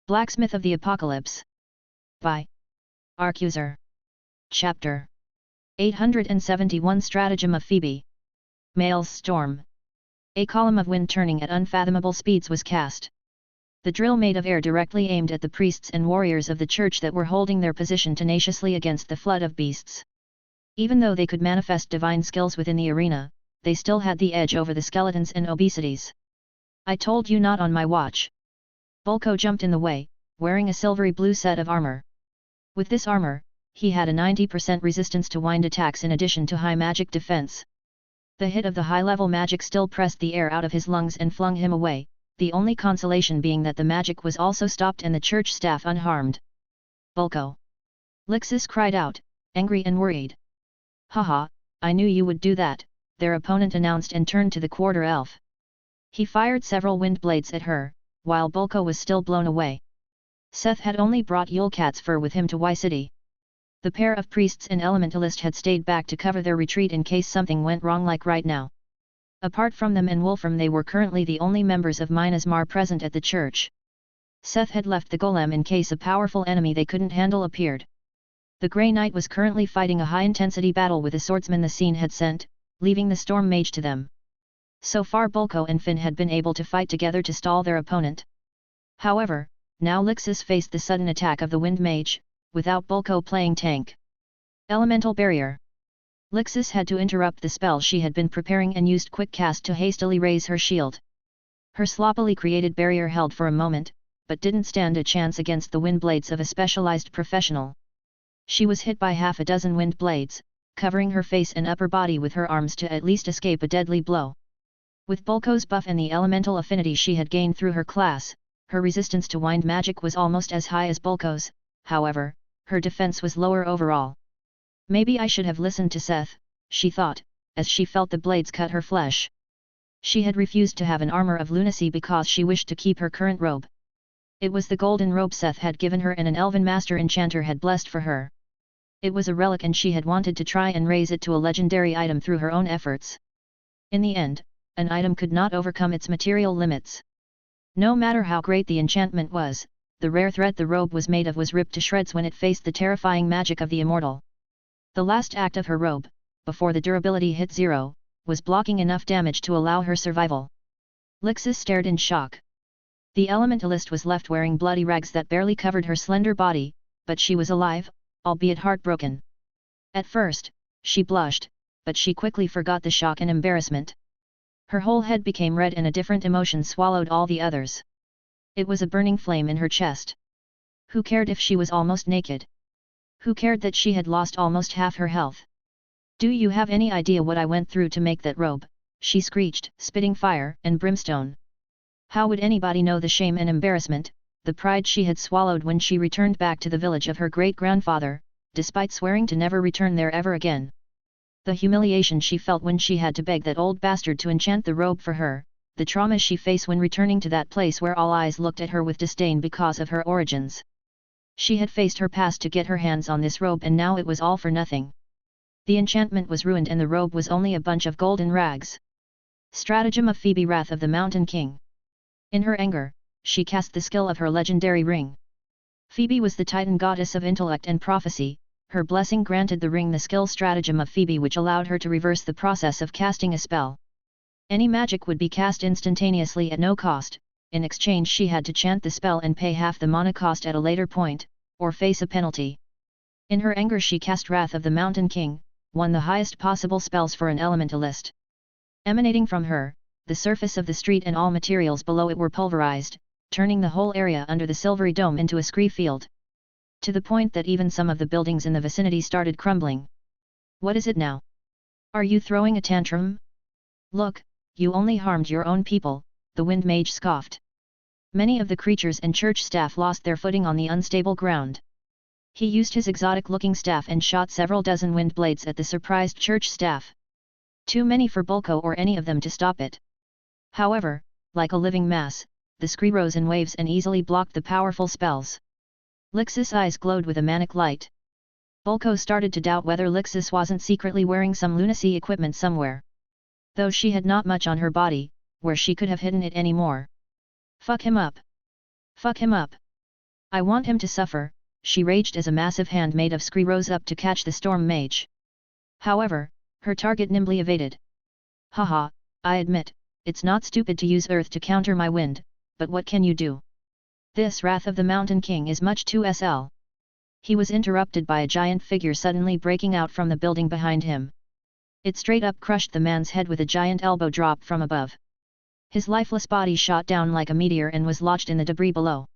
Blacksmith of the Apocalypse. By Arcuser. Chapter 871 Stratagem of Phoebe. Mael's Storm. A column of wind turning at unfathomable speeds was cast. The drill made of air directly aimed at the priests and warriors of the church that were holding their position tenaciously against the flood of beasts. Even though they could manifest divine skills within the arena, they still had the edge over the skeletons and obesities. I told you not on my watch. Bulko jumped in the way, wearing a silvery blue set of armor. With this armor, he had a 90% resistance to wind attacks in addition to high magic defense. The hit of the high-level magic still pressed the air out of his lungs and flung him away, the only consolation being that the magic was also stopped and the church staff unharmed. Bulko! Lixus cried out, angry and worried. Haha, I knew you would do that, their opponent announced and turned to the quarter elf. He fired several wind blades at her, while Bulko was still blown away. Seth had only brought Yulekat's fur with him to Y City. The pair of priests and elementalist had stayed back to cover their retreat in case something went wrong like right now. Apart from them and Wolfram, they were currently the only members of Minas Mar present at the church. Seth had left the golem in case a powerful enemy they couldn't handle appeared. The Grey Knight was currently fighting a high-intensity battle with a swordsman the scene had sent, leaving the Storm Mage to them. So far Bulko and Finn had been able to fight together to stall their opponent. However, now Lixus faced the sudden attack of the Wind Mage, without Bulko playing tank. Elemental Barrier. Lixus had to interrupt the spell she had been preparing and used Quick Cast to hastily raise her shield. Her sloppily created barrier held for a moment, but didn't stand a chance against the wind blades of a specialized professional. She was hit by half a dozen wind blades, covering her face and upper body with her arms to at least escape a deadly blow. With Bulko's buff and the elemental affinity she had gained through her class, her resistance to wind magic was almost as high as Bulko's. However, her defense was lower overall. Maybe I should have listened to Seth, she thought, as she felt the blades cut her flesh. She had refused to have an armor of lunacy because she wished to keep her current robe. It was the golden robe Seth had given her and an elven master enchanter had blessed for her. It was a relic and she had wanted to try and raise it to a legendary item through her own efforts. In the end, an item could not overcome its material limits. No matter how great the enchantment was, the rare thread the robe was made of was ripped to shreds when it faced the terrifying magic of the immortal. The last act of her robe, before the durability hit zero, was blocking enough damage to allow her survival. Lixus stared in shock. The elementalist was left wearing bloody rags that barely covered her slender body, but she was alive, albeit heartbroken. At first, she blushed, but she quickly forgot the shock and embarrassment. Her whole head became red and a different emotion swallowed all the others. It was a burning flame in her chest. Who cared if she was almost naked? Who cared that she had lost almost half her health? Do you have any idea what I went through to make that robe? She screeched, spitting fire and brimstone. How would anybody know the shame and embarrassment, the pride she had swallowed when she returned back to the village of her great-grandfather, despite swearing to never return there ever again? The humiliation she felt when she had to beg that old bastard to enchant the robe for her, the trauma she faced when returning to that place where all eyes looked at her with disdain because of her origins. She had faced her past to get her hands on this robe and now it was all for nothing. The enchantment was ruined and the robe was only a bunch of golden rags. Stratagem of Phoebe, Wrath of the Mountain King. In her anger, she cast the skill of her legendary ring. Phoebe was the Titan goddess of intellect and prophecy. Her blessing granted the ring the skill Stratagem of Phoebe, which allowed her to reverse the process of casting a spell. Any magic would be cast instantaneously at no cost. In exchange she had to chant the spell and pay half the mana cost at a later point, or face a penalty. In her anger she cast Wrath of the Mountain King, one the highest possible spells for an elementalist. Emanating from her, the surface of the street and all materials below it were pulverized, turning the whole area under the silvery dome into a scree field. To the point that even some of the buildings in the vicinity started crumbling. What is it now? Are you throwing a tantrum? Look, you only harmed your own people, the Wind Mage scoffed. Many of the creatures and church staff lost their footing on the unstable ground. He used his exotic-looking staff and shot several dozen wind blades at the surprised church staff. Too many for Bulko or any of them to stop it. However, like a living mass, the scree rose in waves and easily blocked the powerful spells. Lixus' eyes glowed with a manic light. Bulko started to doubt whether Lixus wasn't secretly wearing some lunacy equipment somewhere. Though she had not much on her body, where she could have hidden it anymore. Fuck him up! Fuck him up! I want him to suffer, she raged as a massive hand made of scree rose up to catch the storm mage. However, her target nimbly evaded. Haha, I admit, it's not stupid to use earth to counter my wind, but what can you do? This wrath of the Mountain King is much too sl. He was interrupted by a giant figure suddenly breaking out from the building behind him. It straight up crushed the man's head with a giant elbow drop from above. His lifeless body shot down like a meteor and was lodged in the debris below.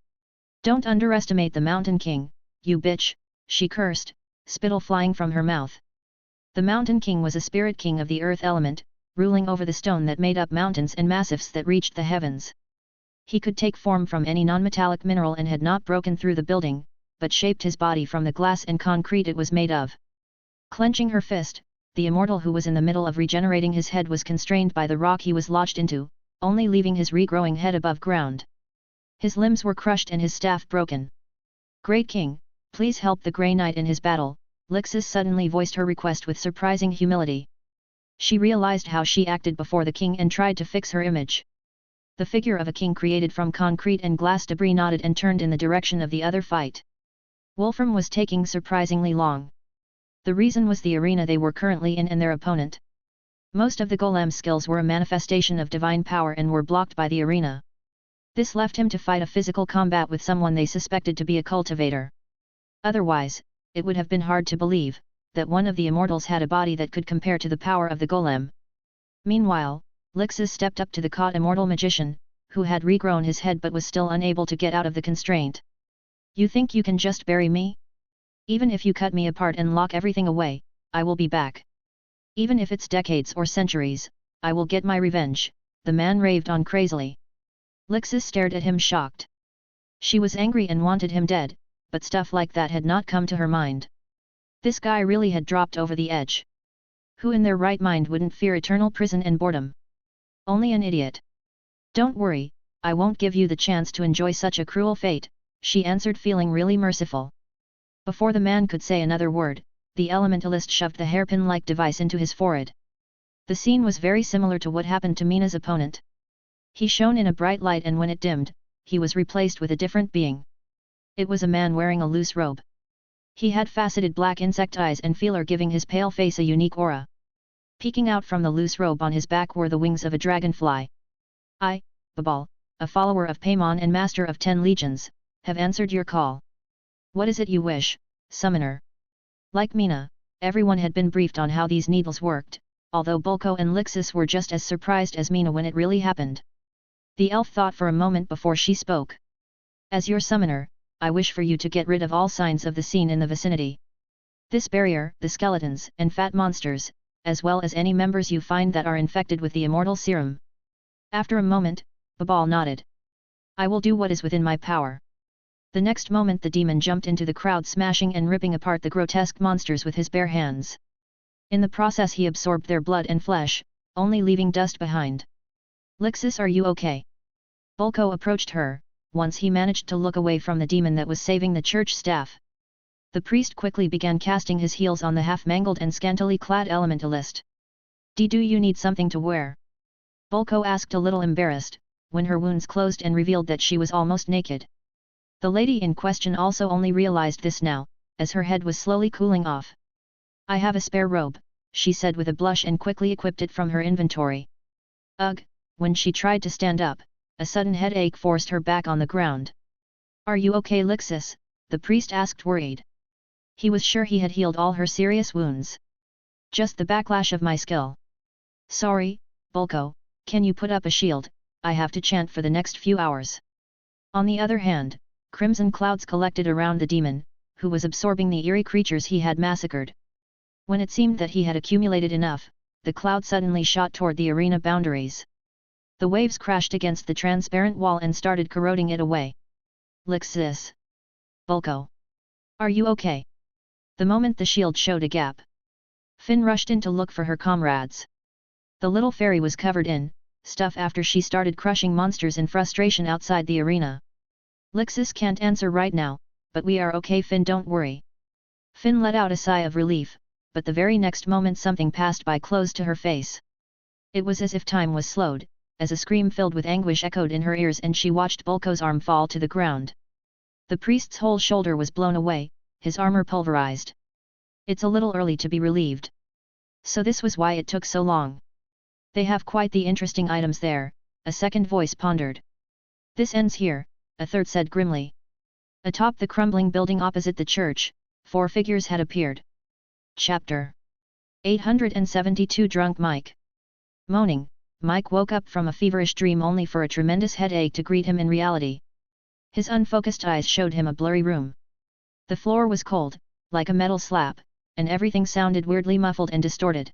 Don't underestimate the Mountain King, you bitch, she cursed, spittle flying from her mouth. The Mountain King was a spirit king of the earth element, ruling over the stone that made up mountains and massifs that reached the heavens. He could take form from any non-metallic mineral and had not broken through the building, but shaped his body from the glass and concrete it was made of. Clenching her fist, the immortal who was in the middle of regenerating his head was constrained by the rock he was lodged into, only leaving his regrowing head above ground. His limbs were crushed and his staff broken. Great King, please help the Grey Knight in his battle, Lixis suddenly voiced her request with surprising humility. She realized how she acted before the king and tried to fix her image. The figure of a king created from concrete and glass debris nodded and turned in the direction of the other fight. Wolfram was taking surprisingly long. The reason was the arena they were currently in and their opponent. Most of the golem skills were a manifestation of divine power and were blocked by the arena. This left him to fight a physical combat with someone they suspected to be a cultivator. Otherwise, it would have been hard to believe that one of the immortals had a body that could compare to the power of the golem. Meanwhile, Lixis stepped up to the caught immortal magician, who had regrown his head but was still unable to get out of the constraint. You think you can just bury me? Even if you cut me apart and lock everything away, I will be back. Even if it's decades or centuries, I will get my revenge, the man raved on crazily. Lixis stared at him shocked. She was angry and wanted him dead, but stuff like that had not come to her mind. This guy really had dropped over the edge. Who in their right mind wouldn't fear eternal prison and boredom? Only an idiot. Don't worry, I won't give you the chance to enjoy such a cruel fate, she answered feeling really merciful. Before the man could say another word, the elementalist shoved the hairpin-like device into his forehead. The scene was very similar to what happened to Mina's opponent. He shone in a bright light and when it dimmed, he was replaced with a different being. It was a man wearing a loose robe. He had faceted black insect eyes and feeler giving his pale face a unique aura. Peeking out from the loose robe on his back were the wings of a dragonfly. I, Babal, a follower of Paimon and master of 10 legions, have answered your call. What is it you wish, summoner? Like Mina, everyone had been briefed on how these needles worked, although Bulko and Lixis were just as surprised as Mina when it really happened. The elf thought for a moment before she spoke. As your summoner, I wish for you to get rid of all signs of the scene in the vicinity. This barrier, the skeletons and fat monsters, as well as any members you find that are infected with the immortal serum. After a moment, Babal nodded. I will do what is within my power. The next moment the demon jumped into the crowd smashing and ripping apart the grotesque monsters with his bare hands. In the process he absorbed their blood and flesh, only leaving dust behind. Lixis, are you okay? Bulko approached her, once he managed to look away from the demon that was saving the church staff. The priest quickly began casting his heels on the half-mangled and scantily clad elementalist. Do you need something to wear? Bulko asked a little embarrassed, when her wounds closed and revealed that she was almost naked. The lady in question also only realized this now, as her head was slowly cooling off. I have a spare robe, she said with a blush and quickly equipped it from her inventory. Ugh, when she tried to stand up, a sudden headache forced her back on the ground. Are you okay, Lixis? The priest asked worried. He was sure he had healed all her serious wounds. Just the backlash of my skill. Sorry, Bulko, can you put up a shield? I have to chant for the next few hours. On the other hand, crimson clouds collected around the demon, who was absorbing the eerie creatures he had massacred. When it seemed that he had accumulated enough, the cloud suddenly shot toward the arena boundaries. The waves crashed against the transparent wall and started corroding it away. Lixis. Bulko. Are you okay? The moment the shield showed a gap, Finn rushed in to look for her comrades. The little fairy was covered in stuff after she started crushing monsters in frustration outside the arena. Lixis can't answer right now, but we are okay, Finn, don't worry. Finn let out a sigh of relief, but the very next moment something passed by close to her face. It was as if time was slowed, as a scream filled with anguish echoed in her ears and she watched Bulko's arm fall to the ground. The priest's whole shoulder was blown away, his armor pulverized. It's a little early to be relieved. So this was why it took so long. They have quite the interesting items there, a second voice pondered. This ends here, a third said grimly. Atop the crumbling building opposite the church, 4 figures had appeared. Chapter 872 Drunk Mike. Moaning, Mike woke up from a feverish dream only for a tremendous headache to greet him in reality. His unfocused eyes showed him a blurry room. The floor was cold, like a metal slab, and everything sounded weirdly muffled and distorted.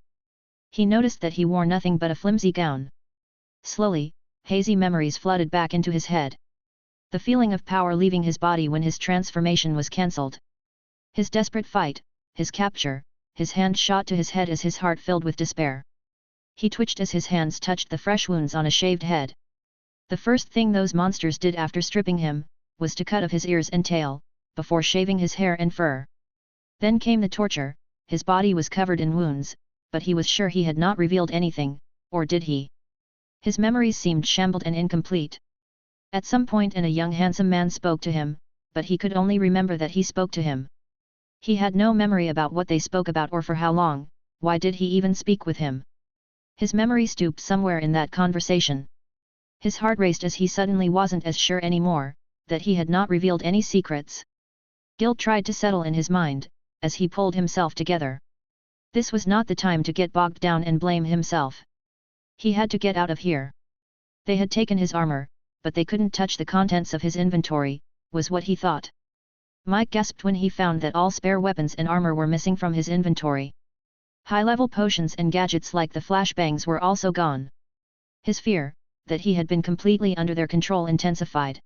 He noticed that he wore nothing but a flimsy gown. Slowly, hazy memories flooded back into his head. The feeling of power leaving his body when his transformation was cancelled. His desperate fight, his capture, his hand shot to his head as his heart filled with despair. He twitched as his hands touched the fresh wounds on a shaved head. The first thing those monsters did after stripping him, was to cut off his ears and tail, before shaving his hair and fur. Then came the torture. His body was covered in wounds, but he was sure he had not revealed anything, or did he? His memories seemed shambled and incomplete. At some point a young handsome man spoke to him, but he could only remember that he spoke to him. He had no memory about what they spoke about or for how long. Why did he even speak with him? His memory stooped somewhere in that conversation. His heart raced as he suddenly wasn't as sure anymore, that he had not revealed any secrets. Guilt tried to settle in his mind, as he pulled himself together. This was not the time to get bogged down and blame himself. He had to get out of here. They had taken his armor, but they couldn't touch the contents of his inventory, was what he thought. Mike gasped when he found that all spare weapons and armor were missing from his inventory. High-level potions and gadgets like the flashbangs were also gone. His fear, that he had been completely under their control, intensified.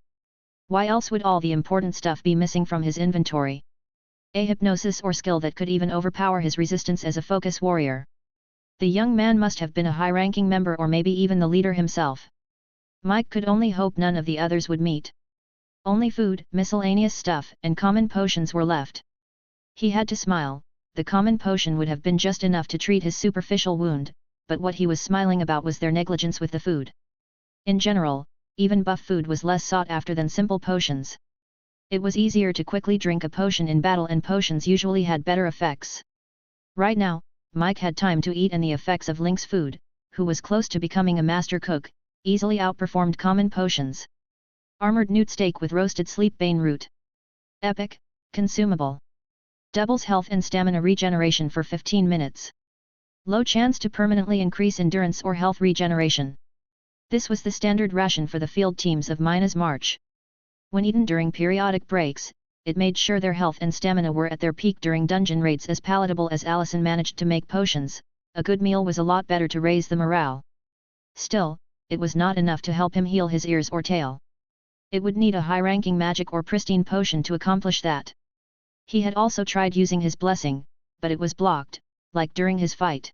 Why else would all the important stuff be missing from his inventory? A hypnosis or skill that could even overpower his resistance as a focus warrior. The young man must have been a high-ranking member or maybe even the leader himself. Mike could only hope none of the others would meet. Only food, miscellaneous stuff, and common potions were left. He had to smile. The common potion would have been just enough to treat his superficial wound, but what he was smiling about was their negligence with the food. In general, even buff food was less sought after than simple potions. It was easier to quickly drink a potion in battle, and potions usually had better effects. Right now, Mike had time to eat, and the effects of Link's food, who was close to becoming a master cook, easily outperformed common potions. Armored newt steak with roasted sleep bane root. Epic, consumable. Doubles health and stamina regeneration for 15 minutes. Low chance to permanently increase endurance or health regeneration. This was the standard ration for the field teams of Mina's March. When eaten during periodic breaks, it made sure their health and stamina were at their peak during dungeon raids. As palatable as Allison managed to make potions, a good meal was a lot better to raise the morale. Still, it was not enough to help him heal his ears or tail. It would need a high-ranking magic or pristine potion to accomplish that. He had also tried using his blessing, but it was blocked, like during his fight.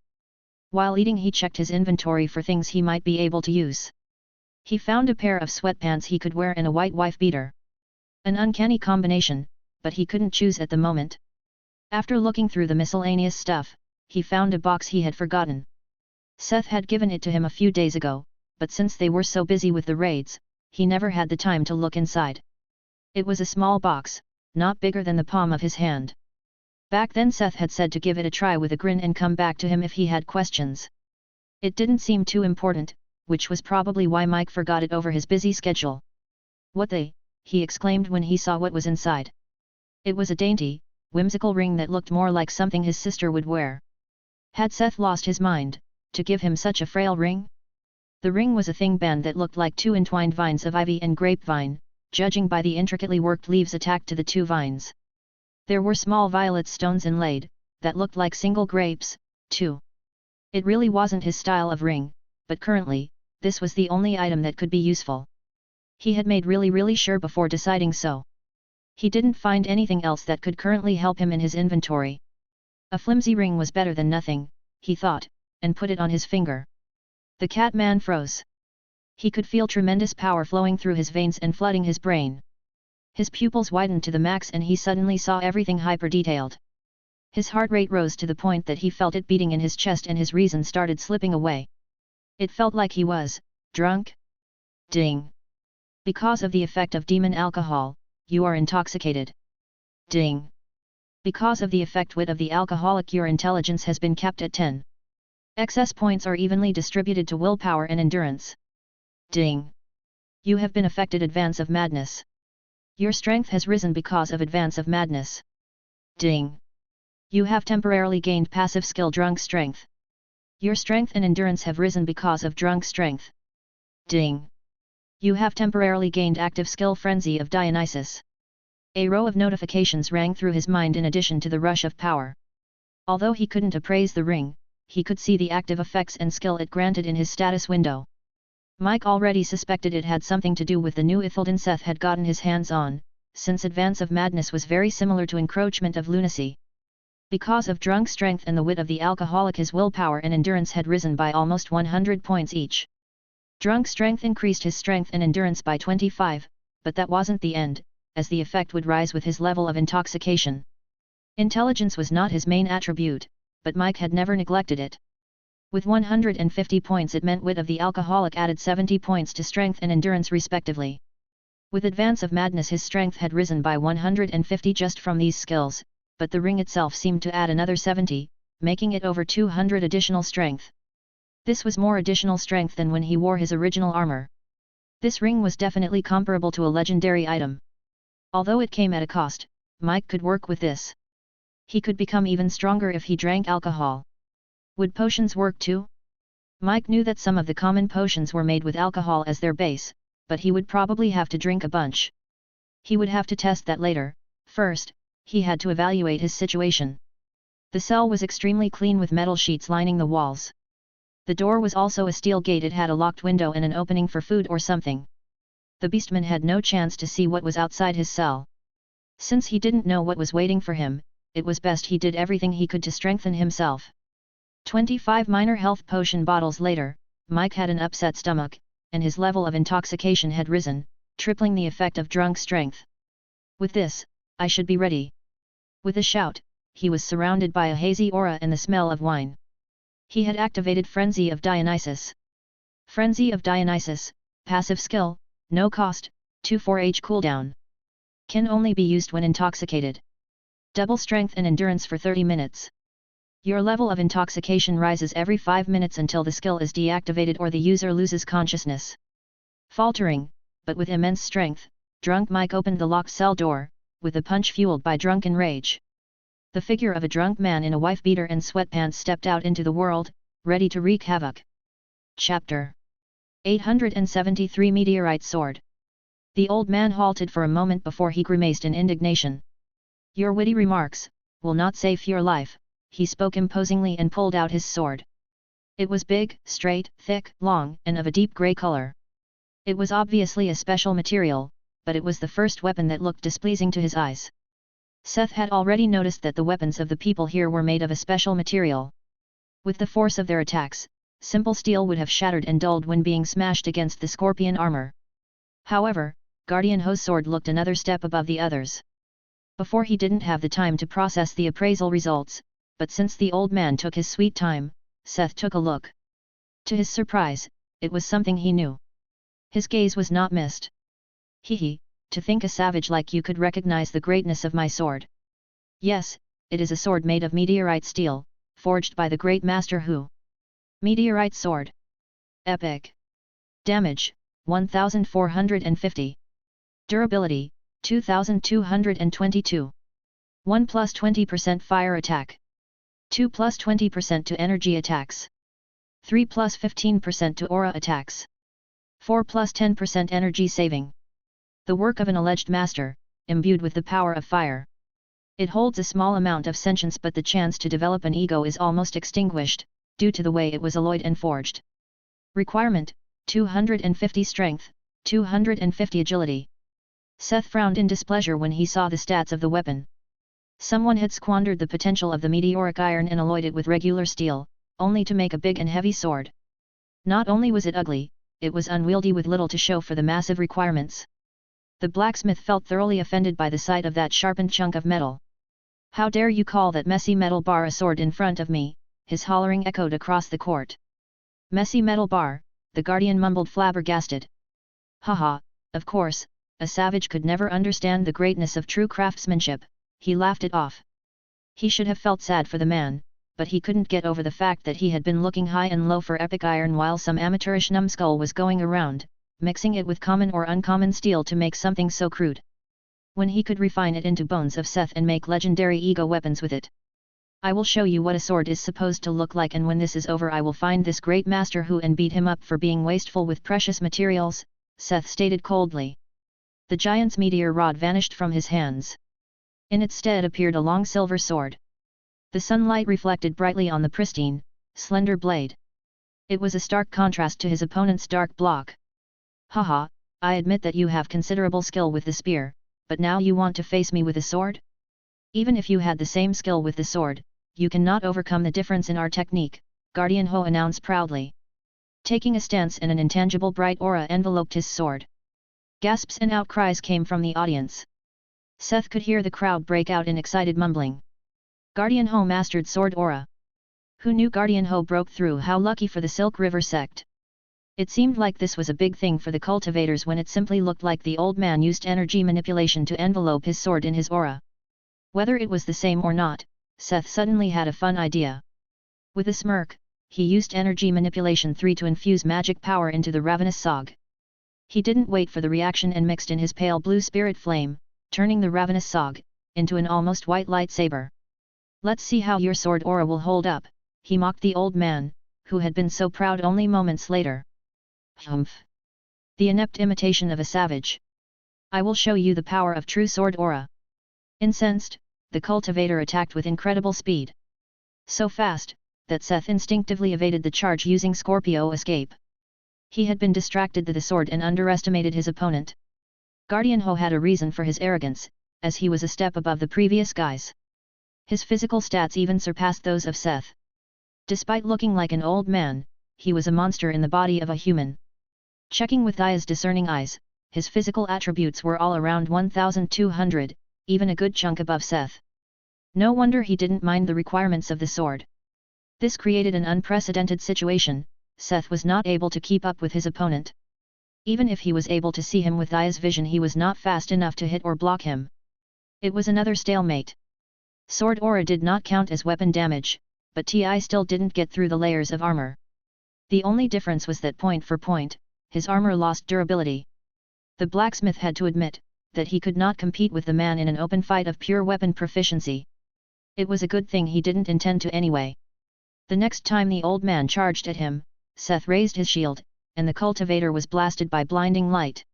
While eating, he checked his inventory for things he might be able to use. He found a pair of sweatpants he could wear and a white wife beater. An uncanny combination, but he couldn't choose at the moment. After looking through the miscellaneous stuff, he found a box he had forgotten. Seth had given it to him a few days ago, but since they were so busy with the raids, he never had the time to look inside. It was a small box, not bigger than the palm of his hand. Back then Seth had said to give it a try with a grin and come back to him if he had questions. It didn't seem too important, which was probably why Mike forgot it over his busy schedule. "What the?" he exclaimed when he saw what was inside. It was a dainty, whimsical ring that looked more like something his sister would wear. Had Seth lost his mind, to give him such a frail ring? The ring was a thing band that looked like 2 entwined vines of ivy and grapevine, judging by the intricately worked leaves attacked to the 2 vines. There were small violet stones inlaid, that looked like single grapes, too. It really wasn't his style of ring, but currently, this was the only item that could be useful. He had made really sure before deciding so. He didn't find anything else that could currently help him in his inventory. A flimsy ring was better than nothing, he thought, and put it on his finger. The cat man froze. He could feel tremendous power flowing through his veins and flooding his brain. His pupils widened to the max and he suddenly saw everything hyper-detailed. His heart rate rose to the point that he felt it beating in his chest and his reason started slipping away. It felt like he was drunk. Ding! Because of the effect of demon alcohol, you are intoxicated. Ding. Because of the effect wit of the alcoholic, your intelligence has been capped at 10. Excess points are evenly distributed to willpower and endurance. Ding. You have been affected advance of madness. Your strength has risen because of advance of madness. Ding. You have temporarily gained passive skill drunk strength. Your strength and endurance have risen because of drunk strength. Ding. You have temporarily gained active skill frenzy of Dionysus. A row of notifications rang through his mind in addition to the rush of power. Although he couldn't appraise the ring, he could see the active effects and skill it granted in his status window. Mike already suspected it had something to do with the new Ithildan Seth had gotten his hands on, since advance of madness was very similar to encroachment of lunacy. Because of drunk strength and the wit of the alcoholic, his willpower and endurance had risen by almost 100 points each. Drunk strength increased his strength and endurance by 25, but that wasn't the end, as the effect would rise with his level of intoxication. Intelligence was not his main attribute, but Mike had never neglected it. With 150 points it meant wit of the alcoholic added 70 points to strength and endurance respectively. With advance of madness his strength had risen by 150 just from these skills, but the ring itself seemed to add another 70, making it over 200 additional strength. This was more additional strength than when he wore his original armor. This ring was definitely comparable to a legendary item. Although it came at a cost, Mike could work with this. He could become even stronger if he drank alcohol. Would potions work too? Mike knew that some of the common potions were made with alcohol as their base, but he would probably have to drink a bunch. He would have to test that later. First, he had to evaluate his situation. The cell was extremely clean with metal sheets lining the walls. The door was also a steel gate. It had a locked window and an opening for food or something. The beastman had no chance to see what was outside his cell. Since he didn't know what was waiting for him, it was best he did everything he could to strengthen himself. 25 minor health potion bottles later, Mike had an upset stomach, and his level of intoxication had risen, tripling the effect of drunk strength. With this, I should be ready. With a shout, he was surrounded by a hazy aura and the smell of wine. He had activated Frenzy of Dionysus. Frenzy of Dionysus, passive skill, no cost, 2/4H cooldown. Can only be used when intoxicated. Double strength and endurance for 30 minutes. Your level of intoxication rises every 5 minutes until the skill is deactivated or the user loses consciousness. Faltering, but with immense strength, drunk Mike opened the locked cell door, with a punch fueled by drunken rage. The figure of a drunk man in a wife-beater and sweatpants stepped out into the world, ready to wreak havoc. Chapter 873 Meteorite Sword. The old man halted for a moment before he grimaced in indignation. Your witty remarks will not save your life, he spoke imposingly and pulled out his sword. It was big, straight, thick, long, and of a deep grey color. It was obviously a special material, but it was the first weapon that looked displeasing to his eyes. Seth had already noticed that the weapons of the people here were made of a special material. With the force of their attacks, simple steel would have shattered and dulled when being smashed against the scorpion armor. However, Guardian Ho's sword looked another step above the others. Before he didn't have the time to process the appraisal results, but since the old man took his sweet time, Seth took a look. To his surprise, it was something he knew. His gaze was not missed. Hee, to think a savage like you could recognize the greatness of my sword. Yes, it is a sword made of meteorite steel, forged by the great master Hu. Meteorite sword. Epic. Damage, 1450. Durability, 2222. 1 plus 20% fire attack. 2 plus 20% to energy attacks. 3 plus 15% to aura attacks. 4 plus 10% energy saving. The work of an alleged master, imbued with the power of fire. It holds a small amount of sentience, but the chance to develop an ego is almost extinguished, due to the way it was alloyed and forged. Requirement, 250 strength, 250 agility. Seth frowned in displeasure when he saw the stats of the weapon. Someone had squandered the potential of the meteoric iron and alloyed it with regular steel, only to make a big and heavy sword. Not only was it ugly, it was unwieldy with little to show for the massive requirements. The blacksmith felt thoroughly offended by the sight of that sharpened chunk of metal. How dare you call that messy metal bar a sword in front of me, his hollering echoed across the court. Messy metal bar, the guardian mumbled flabbergasted. Haha, of course, a savage could never understand the greatness of true craftsmanship, he laughed it off. He should have felt sad for the man, but he couldn't get over the fact that he had been looking high and low for epic iron while some amateurish numbskull was going around, mixing it with common or uncommon steel to make something so crude. When he could refine it into bones of Seth and make legendary ego weapons with it. I will show you what a sword is supposed to look like, and when this is over I will find this great master who and beat him up for being wasteful with precious materials, Seth stated coldly. The giant's meteor rod vanished from his hands. In its stead appeared a long silver sword. The sunlight reflected brightly on the pristine, slender blade. It was a stark contrast to his opponent's dark block. Haha, I admit that you have considerable skill with the spear, but now you want to face me with a sword? Even if you had the same skill with the sword, you cannot overcome the difference in our technique, Guardian Ho announced proudly. Taking a stance, and an intangible bright aura enveloped his sword. Gasps and outcries came from the audience. Seth could hear the crowd break out in excited mumbling. Guardian Ho mastered sword aura. Who knew Guardian Ho broke through? How lucky for the Silk River sect. It seemed like this was a big thing for the cultivators when it simply looked like the old man used energy manipulation to envelope his sword in his aura. Whether it was the same or not, Seth suddenly had a fun idea. With a smirk, he used energy manipulation 3 to infuse magic power into the ravenous Sog. He didn't wait for the reaction and mixed in his pale blue spirit flame, turning the ravenous Sog into an almost white lightsaber. Let's see how your sword aura will hold up, he mocked the old man, who had been so proud only moments later. Humph! The inept imitation of a savage. I will show you the power of true sword aura. Incensed, the cultivator attacked with incredible speed. So fast, that Seth instinctively evaded the charge using Scorpio escape. He had been distracted with the sword and underestimated his opponent. Guardian Ho had a reason for his arrogance, as he was a step above the previous guys. His physical stats even surpassed those of Seth. Despite looking like an old man, he was a monster in the body of a human. Checking with Aya's discerning eyes, his physical attributes were all around 1,200, even a good chunk above Seth. No wonder he didn't mind the requirements of the sword. This created an unprecedented situation. Seth was not able to keep up with his opponent. Even if he was able to see him with Aya's vision, he was not fast enough to hit or block him. It was another stalemate. Sword aura did not count as weapon damage, but Ti still didn't get through the layers of armor. The only difference was that point for point, his armor lost durability. The blacksmith had to admit that he could not compete with the man in an open fight of pure weapon proficiency. It was a good thing he didn't intend to anyway. The next time the old man charged at him, Seth raised his shield, and the cultivator was blasted by blinding light.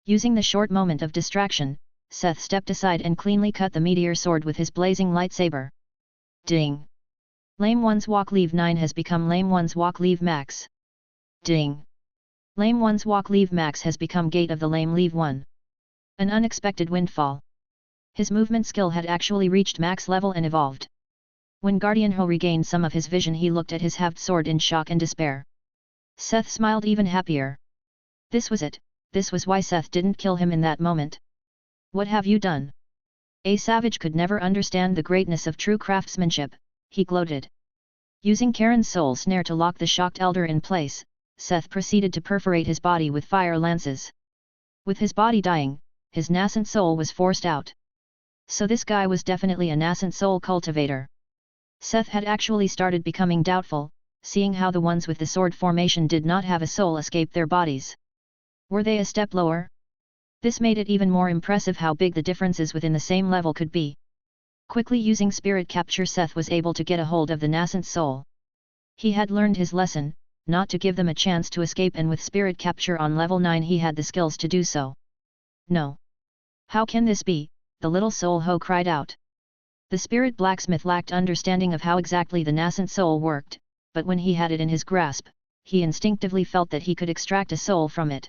Using the short moment of distraction, Seth stepped aside and cleanly cut the meteor sword with his blazing lightsaber. Ding! Lame One's Walk Leave 9 has become Lame One's Walk Leave Max. Ding! Lame One's Walk Leave Max has become Gate of the Lame Leave 1. An unexpected windfall. His movement skill had actually reached max level and evolved. When Guardian Ho regained some of his vision, he looked at his halved sword in shock and despair. Seth smiled even happier. This was it, this was why Seth didn't kill him in that moment. What have you done? A savage could never understand the greatness of true craftsmanship, he gloated. Using Karen's soul snare to lock the shocked elder in place, Seth proceeded to perforate his body with fire lances. With his body dying, his nascent soul was forced out. So this guy was definitely a nascent soul cultivator. Seth had actually started becoming doubtful, seeing how the ones with the sword formation did not have a soul escape their bodies. Were they a step lower? This made it even more impressive how big the differences within the same level could be. Quickly using spirit capture, Seth was able to get a hold of the nascent soul. He had learned his lesson, not to give them a chance to escape, and with spirit capture on level 9 he had the skills to do so. No. How can this be? The little soul Ho cried out. The spirit blacksmith lacked understanding of how exactly the nascent soul worked, but when he had it in his grasp, he instinctively felt that he could extract a soul from it.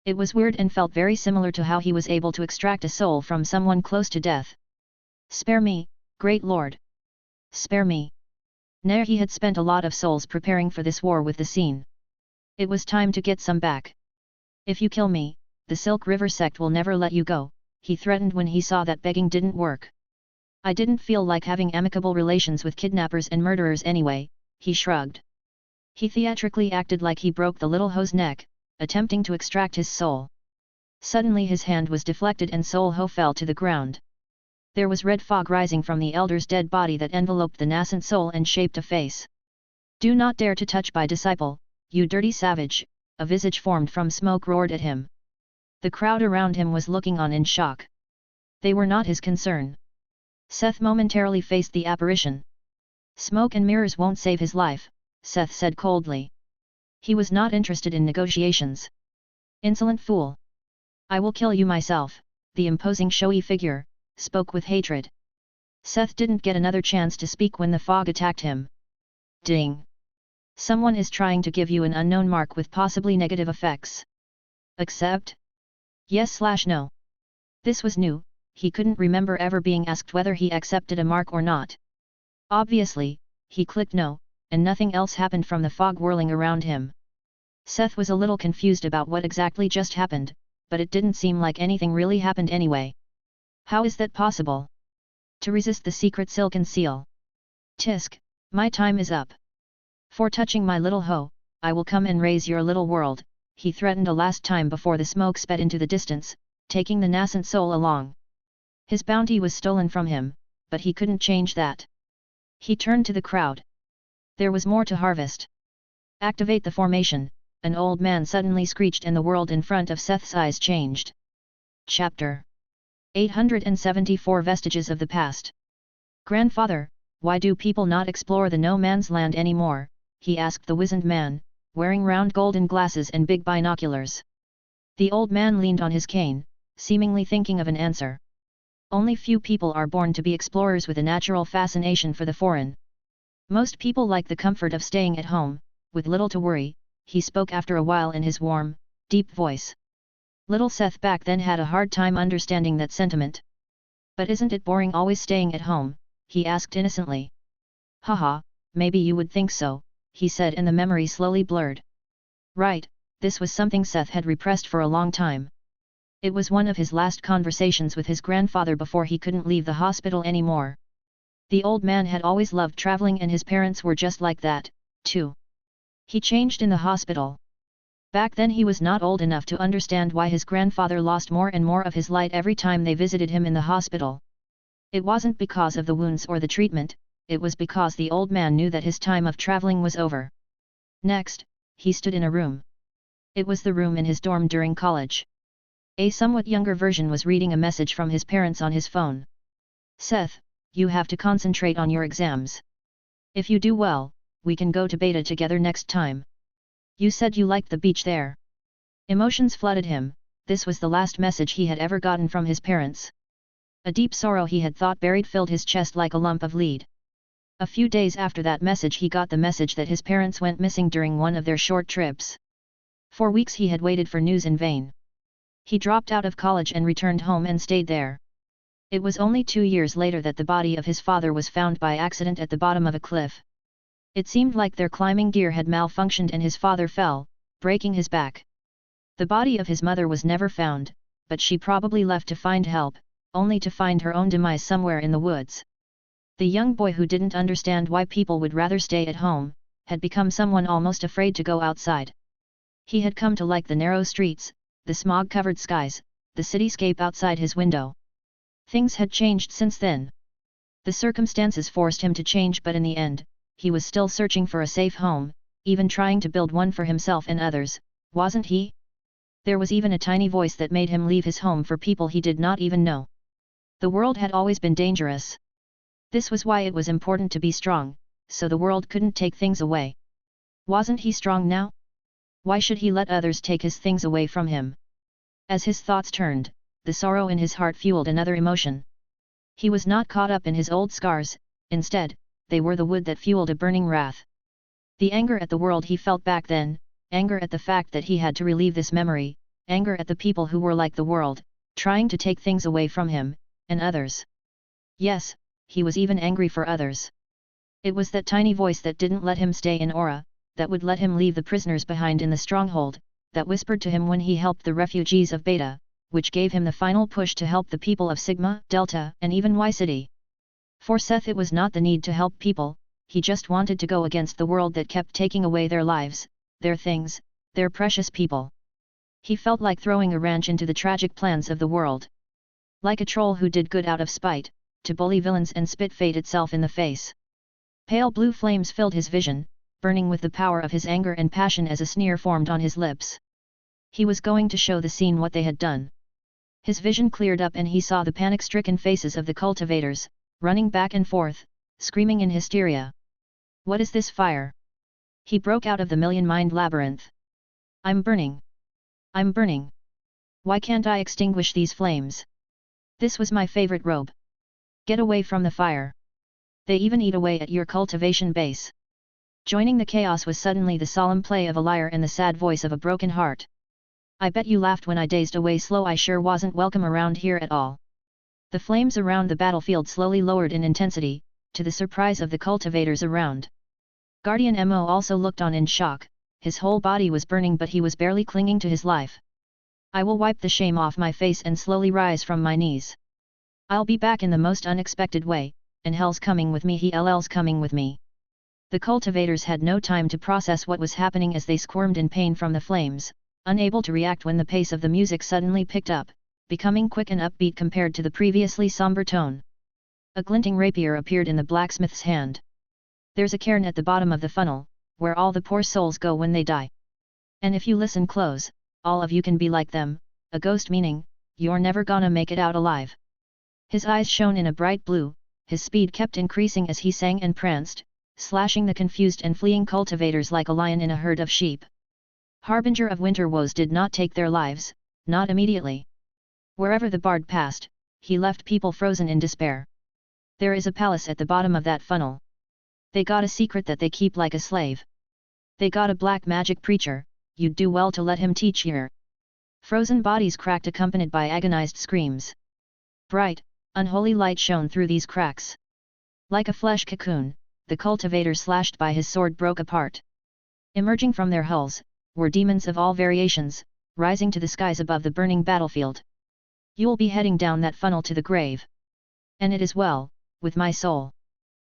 It was weird and felt very similar to how he was able to extract a soul from someone close to death. Spare me, great lord. Spare me. Nair he had spent a lot of souls preparing for this war with the scene. It was time to get some back. If you kill me, the Silk River sect will never let you go, he threatened when he saw that begging didn't work. I didn't feel like having amicable relations with kidnappers and murderers anyway, he shrugged. He theatrically acted like he broke the little Ho's neck, attempting to extract his soul. Suddenly his hand was deflected and Solho fell to the ground. There was red fog rising from the elder's dead body that enveloped the nascent soul and shaped a face. "Do not dare to touch my disciple, you dirty savage," a visage formed from smoke roared at him. The crowd around him was looking on in shock. They were not his concern. Seth momentarily faced the apparition. "Smoke and mirrors won't save his life," Seth said coldly. He was not interested in negotiations. "Insolent fool! I will kill you myself," the imposing showy figure spoke with hatred. Seth didn't get another chance to speak when the fog attacked him. Ding! Someone is trying to give you an unknown mark with possibly negative effects. Accept? Yes/no. This was new, he couldn't remember ever being asked whether he accepted a mark or not. Obviously, he clicked no, and nothing else happened from the fog whirling around him. Seth was a little confused about what exactly just happened, but it didn't seem like anything really happened anyway. How is that possible? To resist the secret silken seal. Tisk, my time is up. For touching my little hoe, I will come and raise your little world, he threatened a last time before the smoke sped into the distance, taking the nascent soul along. His bounty was stolen from him, but he couldn't change that. He turned to the crowd. There was more to harvest. Activate the formation, an old man suddenly screeched and the world in front of Seth's eyes changed. Chapter 874 Vestiges of the Past. Grandfather, why do people not explore the no man's land anymore? He asked the wizened man, wearing round golden glasses and big binoculars. The old man leaned on his cane, seemingly thinking of an answer. Only few people are born to be explorers with a natural fascination for the foreign. Most people like the comfort of staying at home, with little to worry, he spoke after a while in his warm, deep voice. Little Seth back then had a hard time understanding that sentiment. But isn't it boring always staying at home? He asked innocently. Haha, maybe you would think so, he said and the memory slowly blurred. Right, this was something Seth had repressed for a long time. It was one of his last conversations with his grandfather before he couldn't leave the hospital anymore. The old man had always loved traveling and his parents were just like that, too. He changed in the hospital. Back then he was not old enough to understand why his grandfather lost more and more of his light every time they visited him in the hospital. It wasn't because of the wounds or the treatment, it was because the old man knew that his time of traveling was over. Next, he stood in a room. It was the room in his dorm during college. A somewhat younger version was reading a message from his parents on his phone. Seth, you have to concentrate on your exams. If you do well, we can go to beta together next time. You said you liked the beach there. Emotions flooded him, this was the last message he had ever gotten from his parents. A deep sorrow he had thought buried filled his chest like a lump of lead. A few days after that message he got the message that his parents went missing during one of their short trips. For weeks he had waited for news in vain. He dropped out of college and returned home and stayed there. It was only 2 years later that the body of his father was found by accident at the bottom of a cliff. It seemed like their climbing gear had malfunctioned and his father fell, breaking his back. The body of his mother was never found, but she probably left to find help, only to find her own demise somewhere in the woods. The young boy who didn't understand why people would rather stay at home, had become someone almost afraid to go outside. He had come to like the narrow streets, the smog-covered skies, the cityscape outside his window. Things had changed since then. The circumstances forced him to change, but in the end, he was still searching for a safe home, even trying to build one for himself and others, wasn't he? There was even a tiny voice that made him leave his home for people he did not even know. The world had always been dangerous. This was why it was important to be strong, so the world couldn't take things away. Wasn't he strong now? Why should he let others take his things away from him? As his thoughts turned, the sorrow in his heart fueled another emotion. He was not caught up in his old scars, instead, they were the wood that fueled a burning wrath. The anger at the world he felt back then, anger at the fact that he had to relieve this memory, anger at the people who were like the world, trying to take things away from him, and others. Yes, he was even angry for others. It was that tiny voice that didn't let him stay in Aura, that would let him leave the prisoners behind in the stronghold, that whispered to him when he helped the refugees of Beta, which gave him the final push to help the people of Sigma, Delta, and even Y City. For Seth it was not the need to help people, he just wanted to go against the world that kept taking away their lives, their things, their precious people. He felt like throwing a wrench into the tragic plans of the world. Like a troll who did good out of spite, to bully villains and spit fate itself in the face. Pale blue flames filled his vision, burning with the power of his anger and passion as a sneer formed on his lips. He was going to show the scene what they had done. His vision cleared up and he saw the panic-stricken faces of the cultivators, running back and forth, screaming in hysteria. What is this fire? He broke out of the million-mind labyrinth. I'm burning. I'm burning. Why can't I extinguish these flames? This was my favorite robe. Get away from the fire. They even eat away at your cultivation base. Joining the chaos was suddenly the solemn play of a lyre and the sad voice of a broken heart. I bet you laughed when I dazed away slow. I sure wasn't welcome around here at all. The flames around the battlefield slowly lowered in intensity, to the surprise of the cultivators around. Guardian Mo also looked on in shock, his whole body was burning but he was barely clinging to his life. I will wipe the shame off my face and slowly rise from my knees. I'll be back in the most unexpected way, and hell's coming with me. Hell's coming with me. The cultivators had no time to process what was happening as they squirmed in pain from the flames, unable to react when the pace of the music suddenly picked up, becoming quick and upbeat compared to the previously somber tone. A glinting rapier appeared in the blacksmith's hand. There's a cairn at the bottom of the funnel, where all the poor souls go when they die. And if you listen close, all of you can be like them, a ghost, meaning, you're never gonna make it out alive. His eyes shone in a bright blue, his speed kept increasing as he sang and pranced, slashing the confused and fleeing cultivators like a lion in a herd of sheep. Harbinger of winter woes did not take their lives, not immediately. Wherever the bard passed, he left people frozen in despair. There is a palace at the bottom of that funnel. They got a secret that they keep like a slave. They got a black magic preacher, you'd do well to let him teach you. Frozen bodies cracked accompanied by agonized screams. Bright, unholy light shone through these cracks. Like a flesh cocoon, the cultivator slashed by his sword broke apart. Emerging from their hulls, were demons of all variations, rising to the skies above the burning battlefield. You'll be heading down that funnel to the grave. And it is well, with my soul.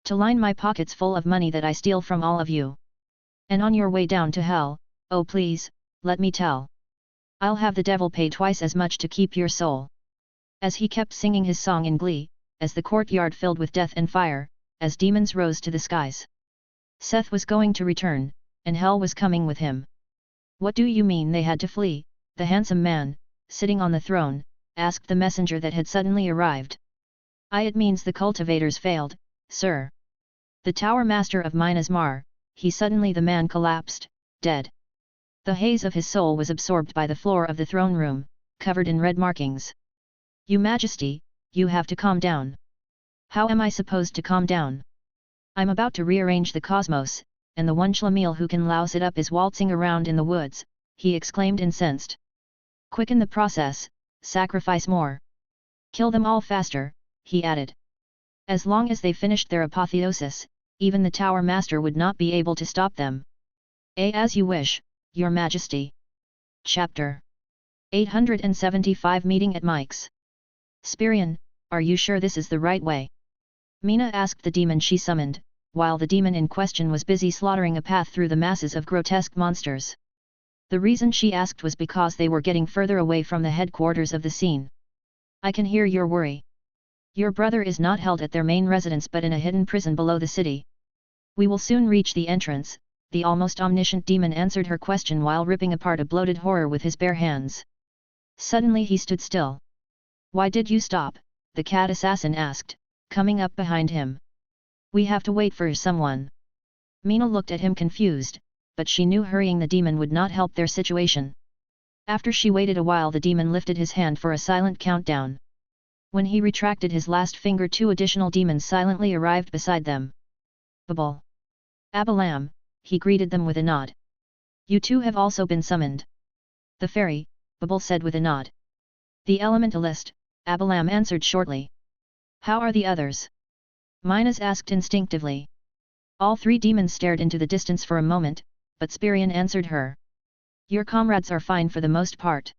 To line my pockets full of money that I steal from all of you. And on your way down to hell, oh please, let me tell. I'll have the devil pay twice as much to keep your soul. As he kept singing his song in glee, as the courtyard filled with death and fire, as demons rose to the skies. Seth was going to return, and hell was coming with him. What do you mean they had to flee? The handsome man, sitting on the throne, asked the messenger that had suddenly arrived. It means the cultivators failed, sir. The tower master of Minas Mar, the man collapsed, dead. The haze of his soul was absorbed by the floor of the throne room, covered in red markings. Your Majesty, you have to calm down. How am I supposed to calm down? I'm about to rearrange the cosmos, and the one Schlemiel who can louse it up is waltzing around in the woods, he exclaimed incensed. Quicken the process, sacrifice more. Kill them all faster, he added. As long as they finished their apotheosis, even the tower master would not be able to stop them. As you wish, Your Majesty. Chapter 875 Meeting at Mike's. Spirion, are you sure this is the right way? Mina asked the demon she summoned, while the demon in question was busy slaughtering a path through the masses of grotesque monsters. The reason she asked was because they were getting further away from the headquarters of the scene. I can hear your worry. Your brother is not held at their main residence but in a hidden prison below the city. We will soon reach the entrance, the almost omniscient demon answered her question while ripping apart a bloated horror with his bare hands. Suddenly he stood still. Why did you stop? The cat assassin asked, coming up behind him. We have to wait for someone. Mina looked at him confused, but she knew hurrying the demon would not help their situation. After she waited a while the demon lifted his hand for a silent countdown. When he retracted his last finger 2 additional demons silently arrived beside them. Babal. Abalam, he greeted them with a nod. You two have also been summoned. The fairy, Babal said with a nod. The elementalist, Abalam answered shortly. How are the others? Minas asked instinctively. All 3 demons stared into the distance for a moment, but Spirion answered her. Your comrades are fine for the most part.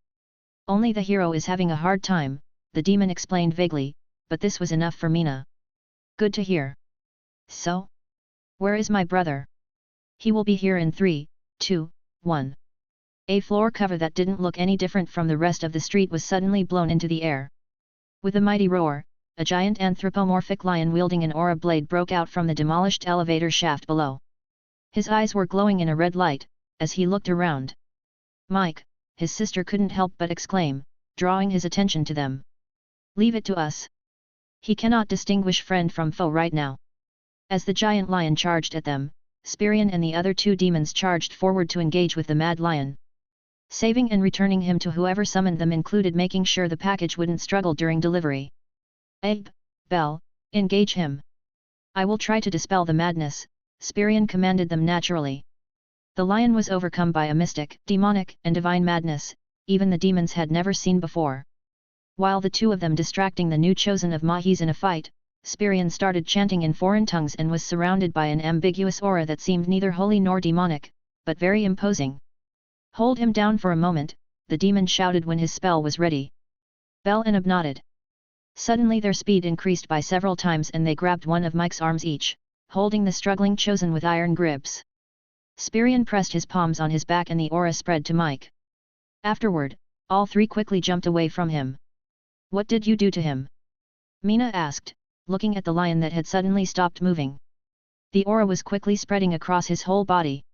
Only the hero is having a hard time, the demon explained vaguely, but this was enough for Mina. Good to hear. So? Where is my brother? He will be here in 3, 2, 1. A floor cover that didn't look any different from the rest of the street was suddenly blown into the air. With a mighty roar, a giant anthropomorphic lion wielding an aura blade broke out from the demolished elevator shaft below. His eyes were glowing in a red light, as he looked around. "Mike," his sister couldn't help but exclaim, drawing his attention to them. "Leave it to us. He cannot distinguish friend from foe right now." As the giant lion charged at them, Spirion and the other two demons charged forward to engage with the mad lion. Saving and returning him to whoever summoned them included making sure the package wouldn't struggle during delivery. Bell, engage him. I will try to dispel the madness, Spirion commanded them naturally. The lion was overcome by a mystic, demonic, and divine madness, even the demons had never seen before. While the two of them distracting the new chosen of Mahis in a fight, Spirion started chanting in foreign tongues and was surrounded by an ambiguous aura that seemed neither holy nor demonic, but very imposing. "Hold him down for a moment," the demon shouted when his spell was ready. Bell and Ab nodded. Suddenly their speed increased by several times and they grabbed one of Mike's arms each, holding the struggling chosen with iron grips. Spirion pressed his palms on his back and the aura spread to Mike. Afterward, all three quickly jumped away from him. "What did you do to him?" Mina asked, looking at the lion that had suddenly stopped moving. The aura was quickly spreading across his whole body.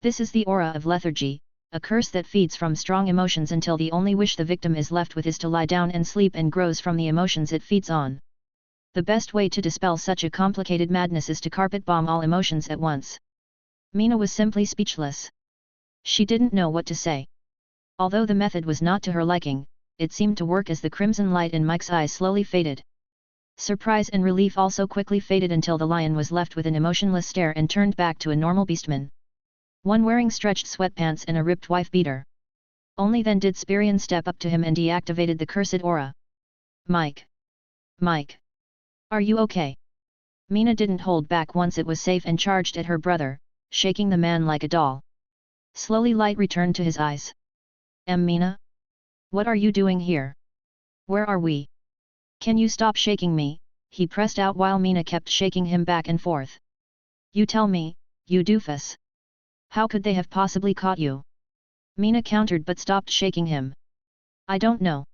"This is the aura of lethargy, a curse that feeds from strong emotions until the only wish the victim is left with is to lie down and sleep and grows from the emotions it feeds on. The best way to dispel such a complicated madness is to carpet bomb all emotions at once." Mina was simply speechless. She didn't know what to say. Although the method was not to her liking, it seemed to work as the crimson light in Mike's eyes slowly faded. Surprise and relief also quickly faded until the lion was left with an emotionless stare and turned back to a normal beastman. One wearing stretched sweatpants and a ripped wife beater. Only then did Spirion step up to him and deactivated the cursed aura. "Mike! Mike! Are you okay?" Mina didn't hold back once it was safe and charged at her brother, shaking the man like a doll. Slowly light returned to his eyes. "Mina? What are you doing here? Where are we? Can you stop shaking me?" he pressed out while Mina kept shaking him back and forth. "You tell me, you doofus. How could they have possibly caught you?" Mina countered but stopped shaking him. "I don't know.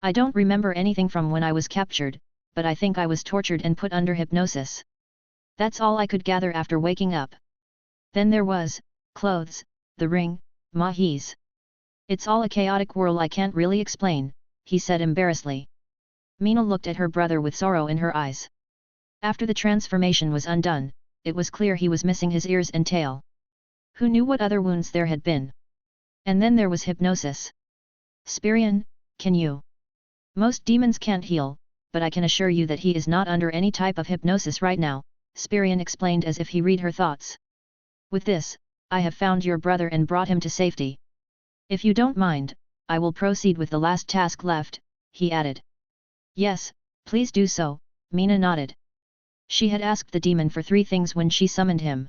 I don't remember anything from when I was captured, but I think I was tortured and put under hypnosis. That's all I could gather after waking up. Then there was, clothes, the ring, Mahis. It's all a chaotic whirl I can't really explain," he said embarrassedly. Mina looked at her brother with sorrow in her eyes. After the transformation was undone, it was clear he was missing his ears and tail. Who knew what other wounds there had been? And then there was hypnosis. "Spirion, can you? Most demons can't heal, but I can assure you that he is not under any type of hypnosis right now," Spirion explained as if he read her thoughts. "With this, I have found your brother and brought him to safety. If you don't mind, I will proceed with the last task left," he added. "Yes, please do so," Mina nodded. She had asked the demon for 3 things when she summoned him.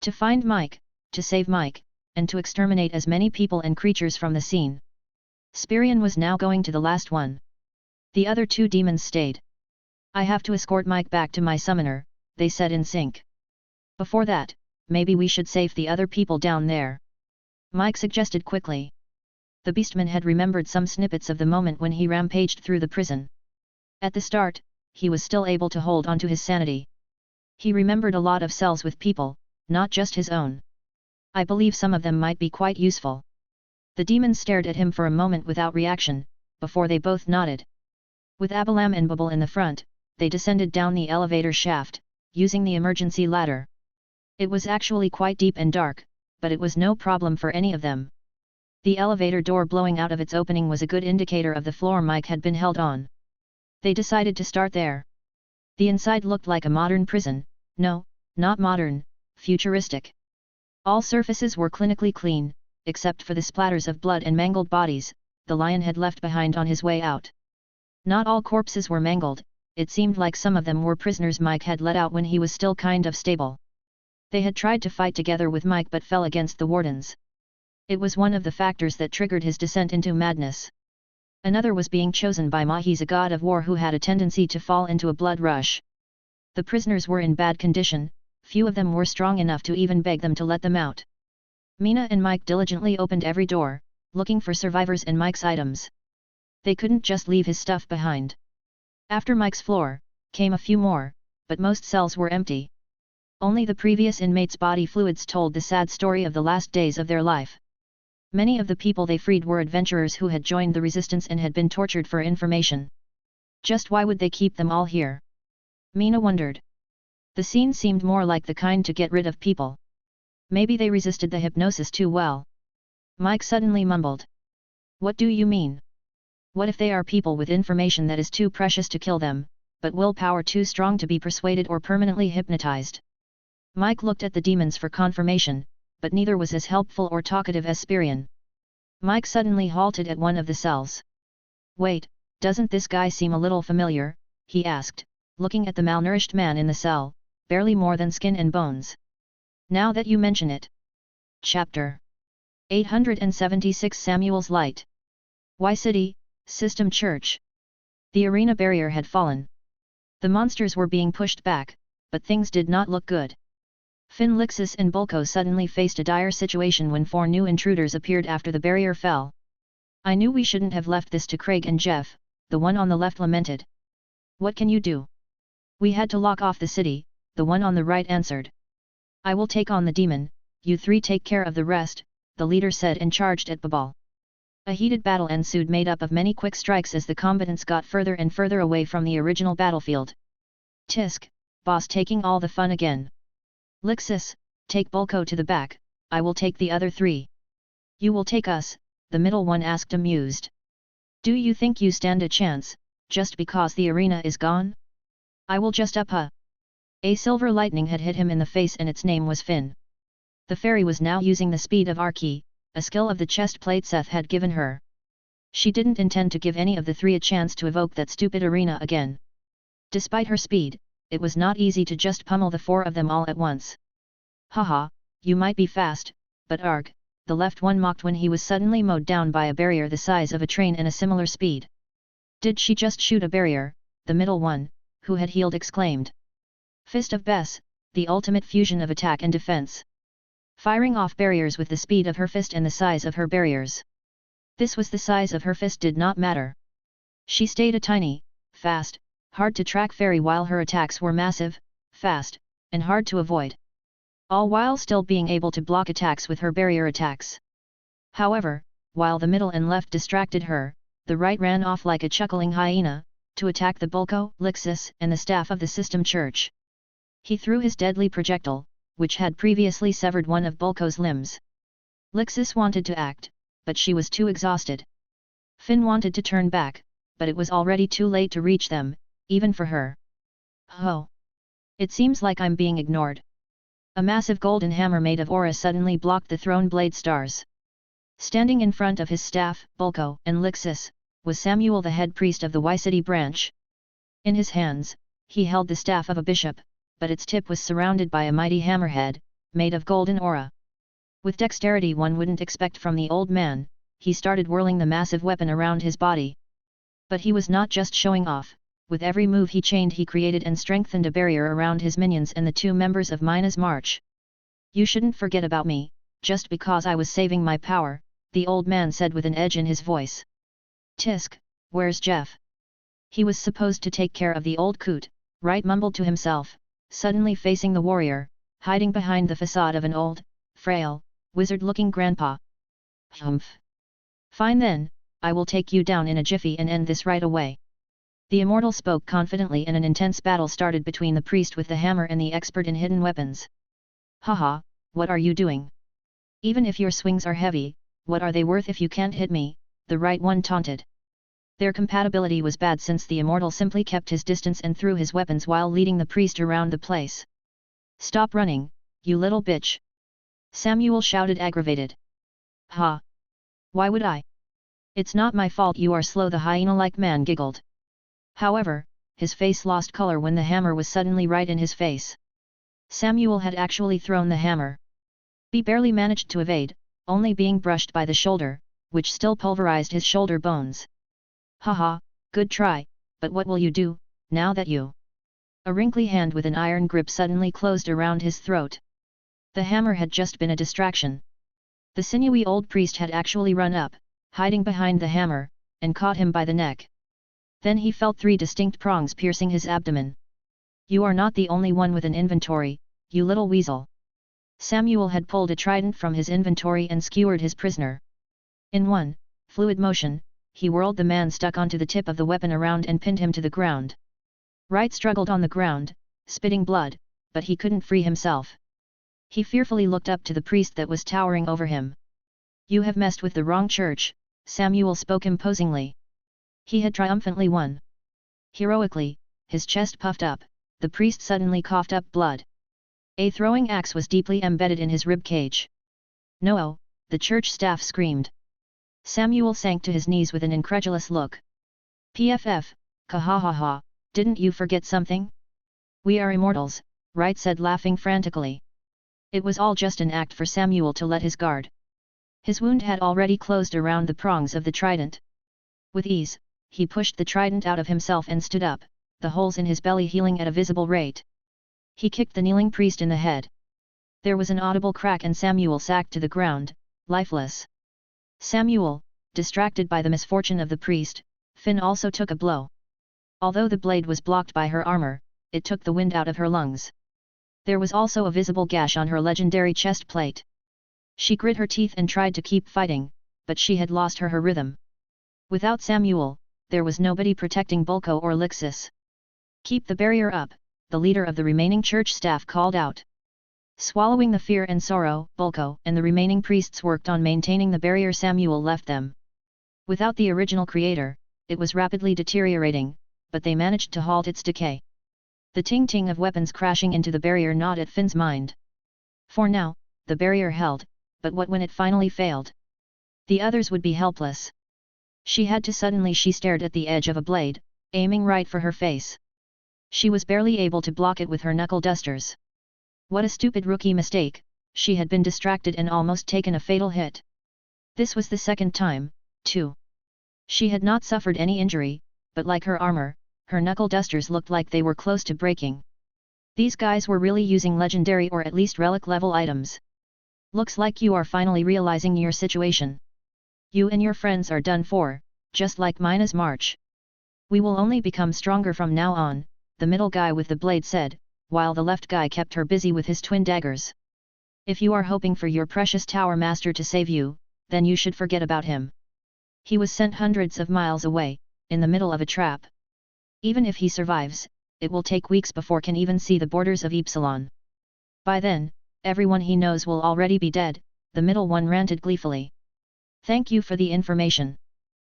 To find Mike, to save Mike, and to exterminate as many people and creatures from the scene. Spirion was now going to the last one. The other 2 demons stayed. "I have to escort Mike back to my summoner," they said in sync. "Before that, maybe we should save the other people down there," Mike suggested quickly. The beastman had remembered some snippets of the moment when he rampaged through the prison. At the start, he was still able to hold on to his sanity. He remembered a lot of cells with people, not just his own. "I believe some of them might be quite useful." The demons stared at him for a moment without reaction, before they both nodded. With Abalam and Bubble in the front, they descended down the elevator shaft, using the emergency ladder. It was actually quite deep and dark, but it was no problem for any of them. The elevator door blowing out of its opening was a good indicator of the floor Mike had been held on. They decided to start there. The inside looked like a modern prison. No, not modern, futuristic. All surfaces were clinically clean, except for the splatters of blood and mangled bodies the lion had left behind on his way out. Not all corpses were mangled, it seemed like some of them were prisoners Mike had let out when he was still kind of stable. They had tried to fight together with Mike but fell against the wardens. It was one of the factors that triggered his descent into madness. Another was being chosen by Mahis, a god of war who had a tendency to fall into a blood rush. The prisoners were in bad condition, few of them were strong enough to even beg them to let them out. Mina and Mike diligently opened every door, looking for survivors and Mike's items. They couldn't just leave his stuff behind. After Mike's floor, came a few more, but most cells were empty. Only the previous inmates' body fluids told the sad story of the last days of their life. Many of the people they freed were adventurers who had joined the resistance and had been tortured for information. Just why would they keep them all here? Mina wondered. The scene seemed more like the kind to get rid of people. Maybe they resisted the hypnosis too well. Mike suddenly mumbled. What do you mean? What if they are people with information that is too precious to kill them, but willpower too strong to be persuaded or permanently hypnotized? Mike looked at the demons for confirmation, but neither was as helpful or talkative as Spirion. Mike suddenly halted at one of the cells. Wait, doesn't this guy seem a little familiar? He asked, looking at the malnourished man in the cell, barely more than skin and bones. Now that you mention it. Chapter 876 Samuel's Light. Y City, System Church. The arena barrier had fallen. The monsters were being pushed back, but things did not look good. Finn, Lixus and Bulko suddenly faced a dire situation when 4 new intruders appeared after the barrier fell. I knew we shouldn't have left this to Craig and Jeff, the one on the left lamented. What can you do? We had to lock off the city, the one on the right answered. I will take on the demon, you 3 take care of the rest, the leader said and charged at Babal. A heated battle ensued made up of many quick strikes as the combatants got further and further away from the original battlefield. Tisk, boss taking all the fun again. Lixus, take Bulko to the back, I will take the other 3. You will take us, the middle one asked amused. Do you think you stand a chance, just because the arena is gone? I will just up A silver lightning had hit him in the face and its name was Finn. The fairy was now using the speed of Arki, a skill of the chest plate Seth had given her. She didn't intend to give any of the 3 a chance to evoke that stupid arena again. Despite her speed, it was not easy to just pummel the 4 of them all at once. Haha, you might be fast, but arg, the left one mocked when he was suddenly mowed down by a barrier the size of a train and a similar speed. Did she just shoot a barrier? The middle one, who had healed exclaimed. Fist of Bess, the ultimate fusion of attack and defense. Firing off barriers with the speed of her fist and the size of her barriers. This was the size of her fist did not matter. She stayed a tiny, fast, hard to track fairy while her attacks were massive, fast, and hard to avoid. All while still being able to block attacks with her barrier attacks. However, while the middle and left distracted her, the right ran off like a chuckling hyena, to attack the Bulko, Lixus and the staff of the System Church. He threw his deadly projectile, which had previously severed one of Bulko's limbs. Lixus wanted to act, but she was too exhausted. Finn wanted to turn back, but it was already too late to reach them, even for her. Oh! It seems like I'm being ignored. A massive golden hammer made of aura suddenly blocked the thrown blade stars. Standing in front of his staff, Bulko and Lixus, was Samuel, the head priest of the Y City branch. In his hands, he held the staff of a bishop, but its tip was surrounded by a mighty hammerhead, made of golden aura. With dexterity one wouldn't expect from the old man, he started whirling the massive weapon around his body. But he was not just showing off, with every move he chained he created and strengthened a barrier around his minions and the 2 members of Mina's march. You shouldn't forget about me, just because I was saving my power, the old man said with an edge in his voice. Tisk, where's Jeff? He was supposed to take care of the old coot, right, mumbled to himself, suddenly facing the warrior, hiding behind the facade of an old, frail, wizard-looking grandpa. Humph. Fine then, I will take you down in a jiffy and end this right away. The immortal spoke confidently and an intense battle started between the priest with the hammer and the expert in hidden weapons. Haha, what are you doing? Even if your swings are heavy, what are they worth if you can't hit me? The right one taunted. Their compatibility was bad since the immortal simply kept his distance and threw his weapons while leading the priest around the place. Stop running, you little bitch! Samuel shouted aggravated. Ha! Why would I? It's not my fault you are slow, the hyena-like man giggled. However, his face lost color when the hammer was suddenly right in his face. Samuel had actually thrown the hammer. He barely managed to evade, only being brushed by the shoulder, which still pulverized his shoulder bones. Haha, good try, but what will you do, now that you... A wrinkly hand with an iron grip suddenly closed around his throat. The hammer had just been a distraction. The sinewy old priest had actually run up, hiding behind the hammer, and caught him by the neck. Then he felt 3 distinct prongs piercing his abdomen. "You are not the only one with an inventory, you little weasel." Samuel had pulled a trident from his inventory and skewered his prisoner. In one fluid motion, he whirled the man stuck onto the tip of the weapon around and pinned him to the ground. Wright struggled on the ground, spitting blood, but he couldn't free himself. He fearfully looked up to the priest that was towering over him. "You have messed with the wrong church," Samuel spoke imposingly. He had triumphantly won. Heroically, his chest puffed up, the priest suddenly coughed up blood. A throwing axe was deeply embedded in his rib cage. "No!" the church staff screamed. Samuel sank to his knees with an incredulous look. "PFF, kahahaha, didn't you forget something? We are immortals," Wright said, laughing frantically. It was all just an act for Samuel to let his guard. His wound had already closed around the prongs of the trident. With ease, he pushed the trident out of himself and stood up, the holes in his belly healing at a visible rate. He kicked the kneeling priest in the head. There was an audible crack and Samuel sagged to the ground, lifeless. Samuel, distracted by the misfortune of the priest, Finn also took a blow. Although the blade was blocked by her armor, it took the wind out of her lungs. There was also a visible gash on her legendary chest plate. She grit her teeth and tried to keep fighting, but she had lost her rhythm. Without Samuel, there was nobody protecting Bulko or Lixis. "Keep the barrier up," the leader of the remaining church staff called out. Swallowing the fear and sorrow, Bulko and the remaining priests worked on maintaining the barrier Samuel left them. Without the original creator, it was rapidly deteriorating, but they managed to halt its decay. The ting-ting of weapons crashing into the barrier gnawed at Finn's mind. For now, the barrier held, but what when it finally failed? The others would be helpless. She stared at the edge of a blade, aiming right for her face. She was barely able to block it with her knuckle dusters. What a stupid rookie mistake, she had been distracted and almost taken a fatal hit. This was the second time, too. She had not suffered any injury, but like her armor, her knuckle dusters looked like they were close to breaking. These guys were really using legendary or at least relic level items. "Looks like you are finally realizing your situation. You and your friends are done for, just like Mina's march. We will only become stronger from now on," the middle guy with the blade said, while the left guy kept her busy with his twin daggers. "If you are hoping for your precious Tower Master to save you, then you should forget about him. He was sent hundreds of miles away, in the middle of a trap. Even if he survives, it will take weeks before can even see the borders of Epsilon. By then, everyone he knows will already be dead," the middle one ranted gleefully. "Thank you for the information."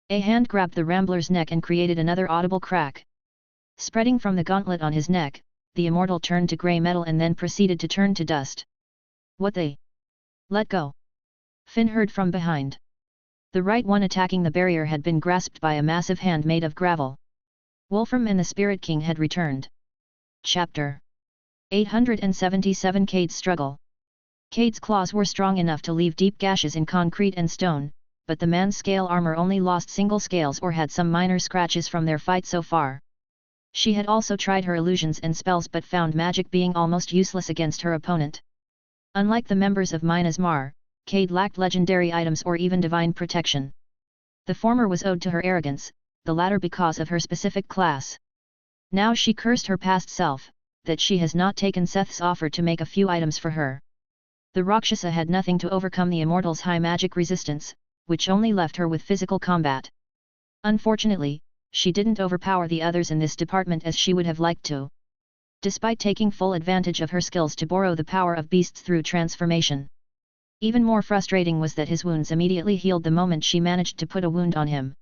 A hand grabbed the Rambler's neck and created another audible crack. Spreading from the gauntlet on his neck, the immortal turned to grey metal and then proceeded to turn to dust. "What the? Let go!" Finn heard from behind. The right one attacking the barrier had been grasped by a massive hand made of gravel. Wolfram and the Spirit King had returned. Chapter 877. Cade's struggle. Cade's claws were strong enough to leave deep gashes in concrete and stone, but the man's scale armor only lost single scales or had some minor scratches from their fight so far. She had also tried her illusions and spells but found magic being almost useless against her opponent. Unlike the members of Mina's Mar, Cade lacked legendary items or even divine protection. The former was owed to her arrogance, the latter because of her specific class. Now she cursed her past self, that she has not taken Seth's offer to make a few items for her. The Rakshasa had nothing to overcome the immortal's high magic resistance, which only left her with physical combat. Unfortunately, she didn't overpower the others in this department as she would have liked to. Despite taking full advantage of her skills to borrow the power of beasts through transformation. Even more frustrating was that his wounds immediately healed the moment she managed to put a wound on him.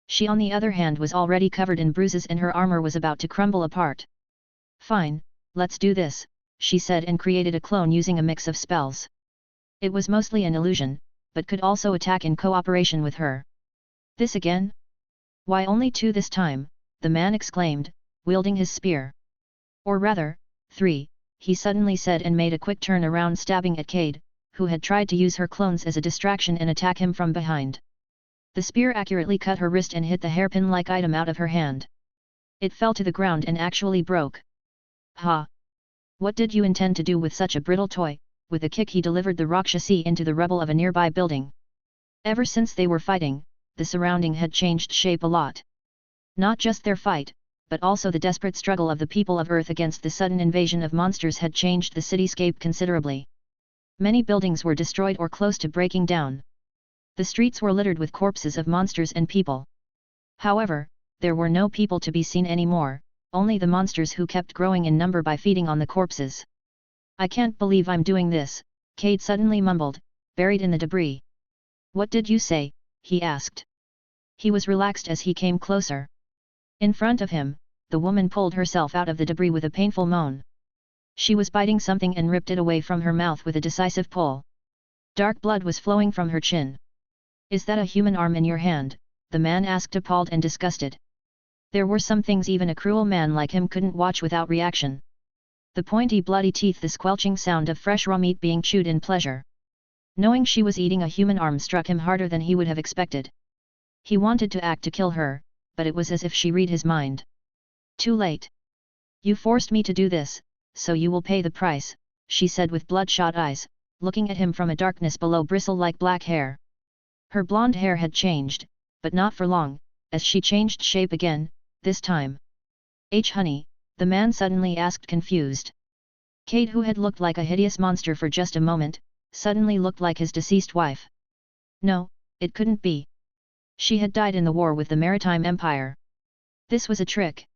She on the other hand was already covered in bruises and her armor was about to crumble apart. "Fine, let's do this," she said and created a clone using a mix of spells. It was mostly an illusion, but could also attack in cooperation with her. "This again? Why only 2 this time?" the man exclaimed, wielding his spear. "Or rather, 3, he suddenly said and made a quick turn around stabbing at Cade, who had tried to use her clones as a distraction and attack him from behind. The spear accurately cut her wrist and hit the hairpin-like item out of her hand. It fell to the ground and actually broke. "Ha! What did you intend to do with such a brittle toy?" with a kick he delivered the Rakshasi into the rubble of a nearby building. Ever since they were fighting, the surrounding had changed shape a lot. Not just their fight, but also the desperate struggle of the people of Earth against the sudden invasion of monsters had changed the cityscape considerably. Many buildings were destroyed or close to breaking down. The streets were littered with corpses of monsters and people. However, there were no people to be seen anymore, only the monsters who kept growing in number by feeding on the corpses. "I can't believe I'm doing this," Cade suddenly mumbled, buried in the debris. "What did you say?" he asked. He was relaxed as he came closer. In front of him, the woman pulled herself out of the debris with a painful moan. She was biting something and ripped it away from her mouth with a decisive pull. Dark blood was flowing from her chin. "Is that a human arm in your hand?" the man asked, appalled and disgusted. There were some things even a cruel man like him couldn't watch without reaction. The pointy bloody teeth, the squelching sound of fresh raw meat being chewed in pleasure. Knowing she was eating a human arm struck him harder than he would have expected. He wanted to act to kill her, but it was as if she read his mind. "Too late. You forced me to do this, so you will pay the price," she said with bloodshot eyes, looking at him from a darkness below bristle-like black hair. Her blonde hair had changed, but not for long, as she changed shape again, this time. "Honey?" the man suddenly asked, confused. Cade, who had looked like a hideous monster for just a moment, suddenly looked like his deceased wife. No, it couldn't be. She had died in the war with the Maritime Empire. This was a trick.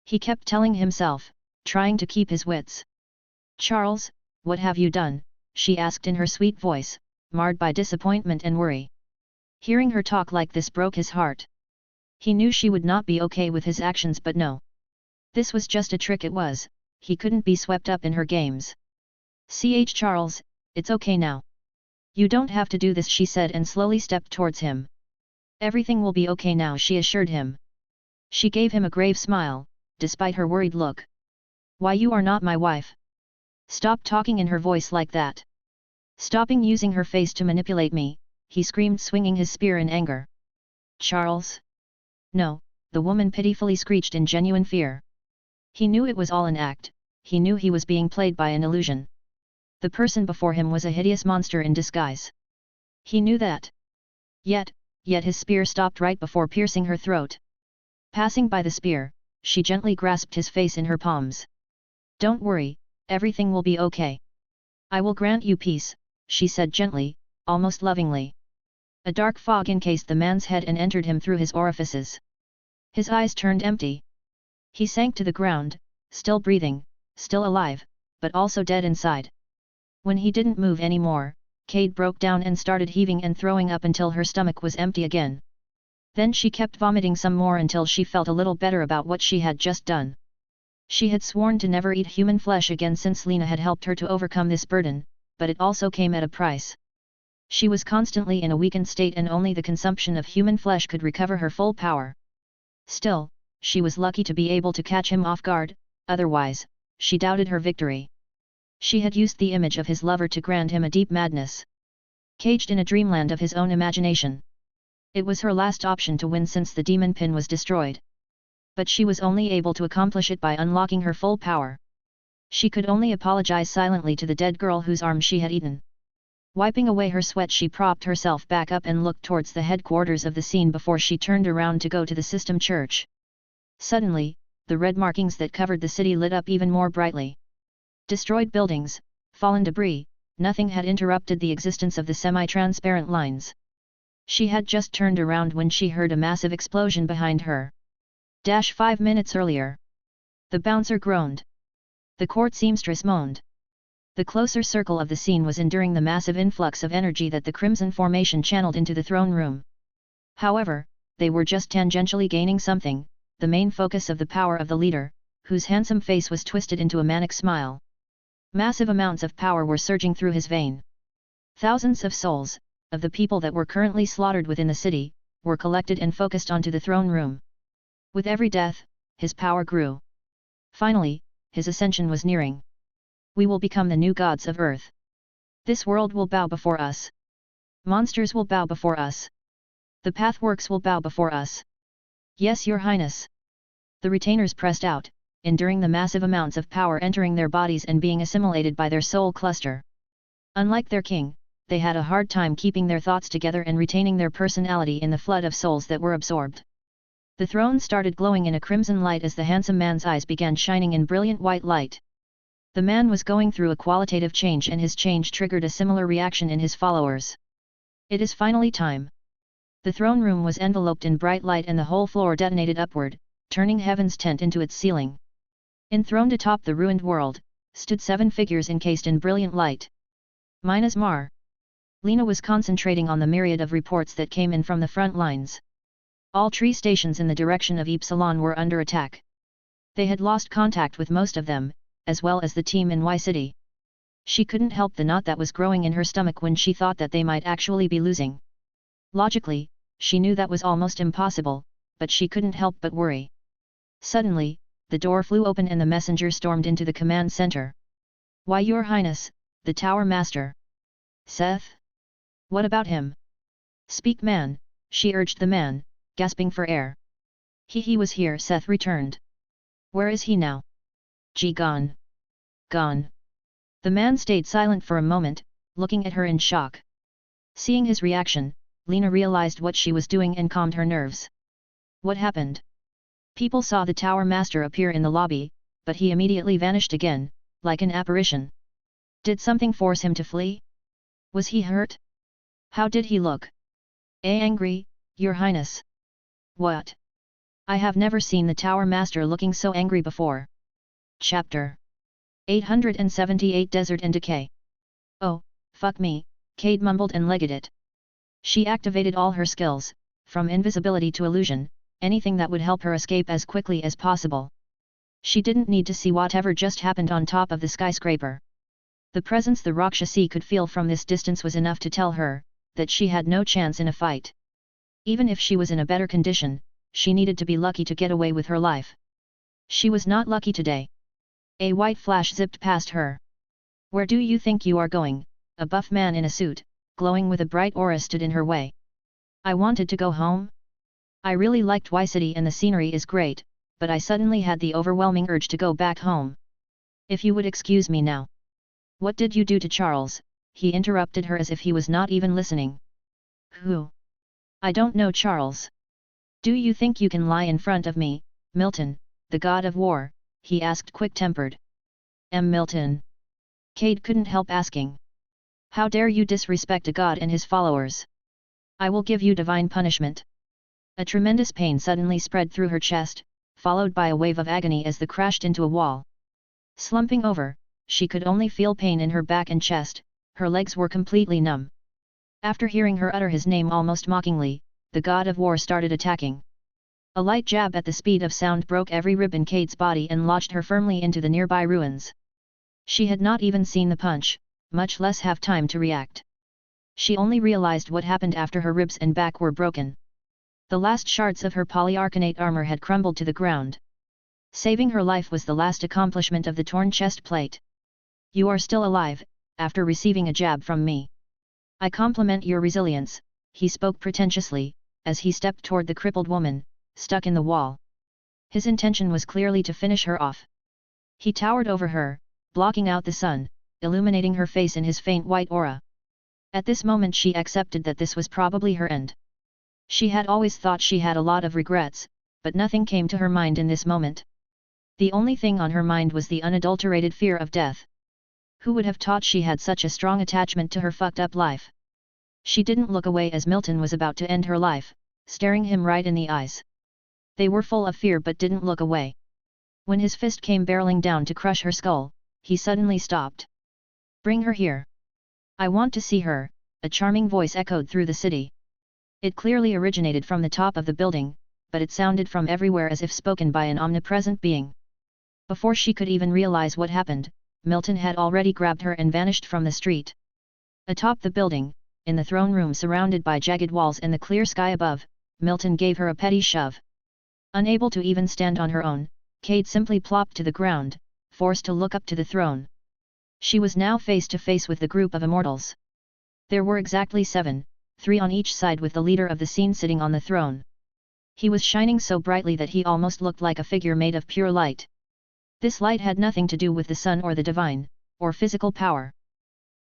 He kept telling himself, trying to keep his wits. "Charles, what have you done?" she asked in her sweet voice, marred by disappointment and worry. Hearing her talk like this broke his heart. He knew she would not be okay with his actions, but no. This was just a trick, it was, he couldn't be swept up in her games. Charles, it's okay now. You don't have to do this," she said and slowly stepped towards him. "Everything will be okay now," she assured him. She gave him a grave smile, despite her worried look. "Why, you are not my wife. Stop talking in her voice like that. Stopping using her face to manipulate me," he screamed, swinging his spear in anger. "Charles?" "No," the woman pitifully screeched in genuine fear. He knew it was all an act, he knew he was being played by an illusion. The person before him was a hideous monster in disguise. He knew that. Yet his spear stopped right before piercing her throat. Passing by the spear, she gently grasped his face in her palms. "Don't worry, everything will be okay. I will grant you peace," she said gently, almost lovingly. A dark fog encased the man's head and entered him through his orifices. His eyes turned empty. He sank to the ground, still breathing, still alive, but also dead inside. When he didn't move anymore, Cade broke down and started heaving and throwing up until her stomach was empty again. Then she kept vomiting some more until she felt a little better about what she had just done. She had sworn to never eat human flesh again since Lena had helped her to overcome this burden, but it also came at a price. She was constantly in a weakened state and only the consumption of human flesh could recover her full power. Still, she was lucky to be able to catch him off guard, otherwise, she doubted her victory. She had used the image of his lover to grant him a deep madness. Caged in a dreamland of his own imagination. It was her last option to win since the demon pin was destroyed. But she was only able to accomplish it by unlocking her full power. She could only apologize silently to the dead girl whose arm she had eaten. Wiping away her sweat, she propped herself back up and looked towards the headquarters of the scene before she turned around to go to the system church. Suddenly, the red markings that covered the city lit up even more brightly. Destroyed buildings, fallen debris, nothing had interrupted the existence of the semi-transparent lines. She had just turned around when she heard a massive explosion behind her. 5 minutes earlier. The bouncer groaned. The court seamstress moaned. The closer circle of the scene was enduring the massive influx of energy that the Crimson Formation channeled into the throne room. However, they were just tangentially gaining something, the main focus of the power of the leader, whose handsome face was twisted into a manic smile. Massive amounts of power were surging through his vein. Thousands of souls, of the people that were currently slaughtered within the city, were collected and focused onto the throne room. With every death, his power grew. Finally, his ascension was nearing. "We will become the new gods of Earth. This world will bow before us. Monsters will bow before us. The Pathworks will bow before us. Yes, Your Highness." The retainers pressed out, enduring the massive amounts of power entering their bodies and being assimilated by their soul cluster. Unlike their king, they had a hard time keeping their thoughts together and retaining their personality in the flood of souls that were absorbed. The throne started glowing in a crimson light as the handsome man's eyes began shining in brilliant white light. The man was going through a qualitative change, and his change triggered a similar reaction in his followers. It is finally time. The throne room was enveloped in bright light and the whole floor detonated upward, turning heaven's tent into its ceiling. Enthroned atop the ruined world, stood 7 figures encased in brilliant light. Minas Mar. Lena was concentrating on the myriad of reports that came in from the front lines. All 3 stations in the direction of Ypsilon were under attack. They had lost contact with most of them, as well as the team in Y City. She couldn't help the knot that was growing in her stomach when she thought that they might actually be losing. Logically, she knew that was almost impossible, but she couldn't help but worry. Suddenly, the door flew open and the messenger stormed into the command center. "Why, Your Highness, the Tower Master." "Seth? What about him?" "Speak, man," she urged the man, gasping for air. He was here," Seth returned. "Where is he now?" Gone. Gone." The man stayed silent for a moment, looking at her in shock. Seeing his reaction, Lena realized what she was doing and calmed her nerves. "What happened?" "People saw the Tower Master appear in the lobby, but he immediately vanished again, like an apparition." "Did something force him to flee? Was he hurt? How did he look?" "Angry, Your Highness." "What? I have never seen the Tower Master looking so angry before." Chapter 878 Desert and Decay. "Oh, fuck me," Cade mumbled and legged it. She activated all her skills, from invisibility to illusion, anything that would help her escape as quickly as possible. She didn't need to see whatever just happened on top of the skyscraper. The presence the Rakshasi could feel from this distance was enough to tell her that she had no chance in a fight. Even if she was in a better condition, she needed to be lucky to get away with her life. She was not lucky today. A white flash zipped past her. "Where do you think you are going?" A buff man in a suit, glowing with a bright aura, stood in her way. "I wanted to go home. I really liked Y City and the scenery is great, but I suddenly had the overwhelming urge to go back home. If you would excuse me now." "What did you do to Charles?" he interrupted her as if he was not even listening. "Who? I don't know Charles." "Do you think you can lie in front of me, Milton, the god of war?" he asked quick-tempered. Milton?" Cade couldn't help asking. "How dare you disrespect a god and his followers? I will give you divine punishment." A tremendous pain suddenly spread through her chest, followed by a wave of agony as they crashed into a wall. Slumping over, she could only feel pain in her back and chest, her legs were completely numb. After hearing her utter his name almost mockingly, the god of war started attacking. A light jab at the speed of sound broke every rib in Cade's body and lodged her firmly into the nearby ruins. She had not even seen the punch, much less have time to react. She only realized what happened after her ribs and back were broken. The last shards of her polyarcanate armor had crumbled to the ground. Saving her life was the last accomplishment of the torn chest plate. "You are still alive, after receiving a jab from me. I compliment your resilience," he spoke pretentiously, as he stepped toward the crippled woman, stuck in the wall. His intention was clearly to finish her off. He towered over her, blocking out the sun, illuminating her face in his faint white aura. At this moment she accepted that this was probably her end. She had always thought she had a lot of regrets, but nothing came to her mind in this moment. The only thing on her mind was the unadulterated fear of death. Who would have thought she had such a strong attachment to her fucked up life? She didn't look away as Milton was about to end her life, staring him right in the eyes. They were full of fear but didn't look away. When his fist came barreling down to crush her skull, he suddenly stopped. "Bring her here. I want to see her," a charming voice echoed through the city. It clearly originated from the top of the building, but it sounded from everywhere as if spoken by an omnipresent being. Before she could even realize what happened, Milton had already grabbed her and vanished from the street. Atop the building, in the throne room surrounded by jagged walls and the clear sky above, Milton gave her a petty shove. Unable to even stand on her own, Cade simply plopped to the ground, forced to look up to the throne. She was now face to face with the group of immortals. There were exactly 7, 3 on each side with the leader of the scene sitting on the throne. He was shining so brightly that he almost looked like a figure made of pure light. This light had nothing to do with the sun or the divine, or physical power.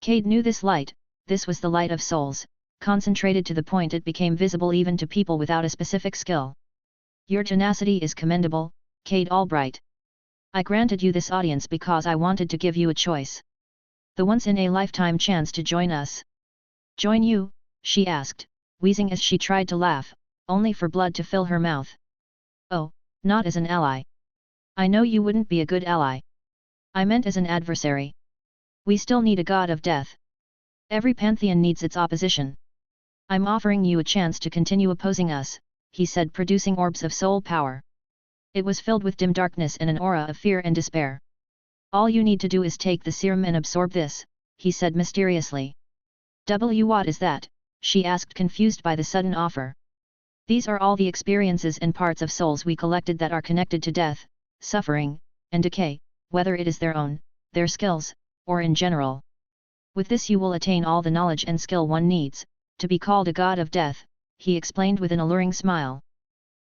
Cade knew this light. This was the light of souls, concentrated to the point it became visible even to people without a specific skill. Your tenacity is commendable, Cade Albright. I granted you this audience because I wanted to give you a choice. The once-in-a-lifetime chance to join us. Join you? She asked, wheezing as she tried to laugh, only for blood to fill her mouth. Oh, not as an ally. I know you wouldn't be a good ally. I meant as an adversary. We still need a god of death. Every pantheon needs its opposition. I'm offering you a chance to continue opposing us, he said, producing orbs of soul power. It was filled with dim darkness and an aura of fear and despair. All you need to do is take the serum and absorb this, he said mysteriously. What is that? She asked, confused by the sudden offer. These are all the experiences and parts of souls we collected that are connected to death, suffering, and decay, whether it is their own, their skills, or in general. With this you will attain all the knowledge and skill one needs, to be called a god of death, he explained with an alluring smile.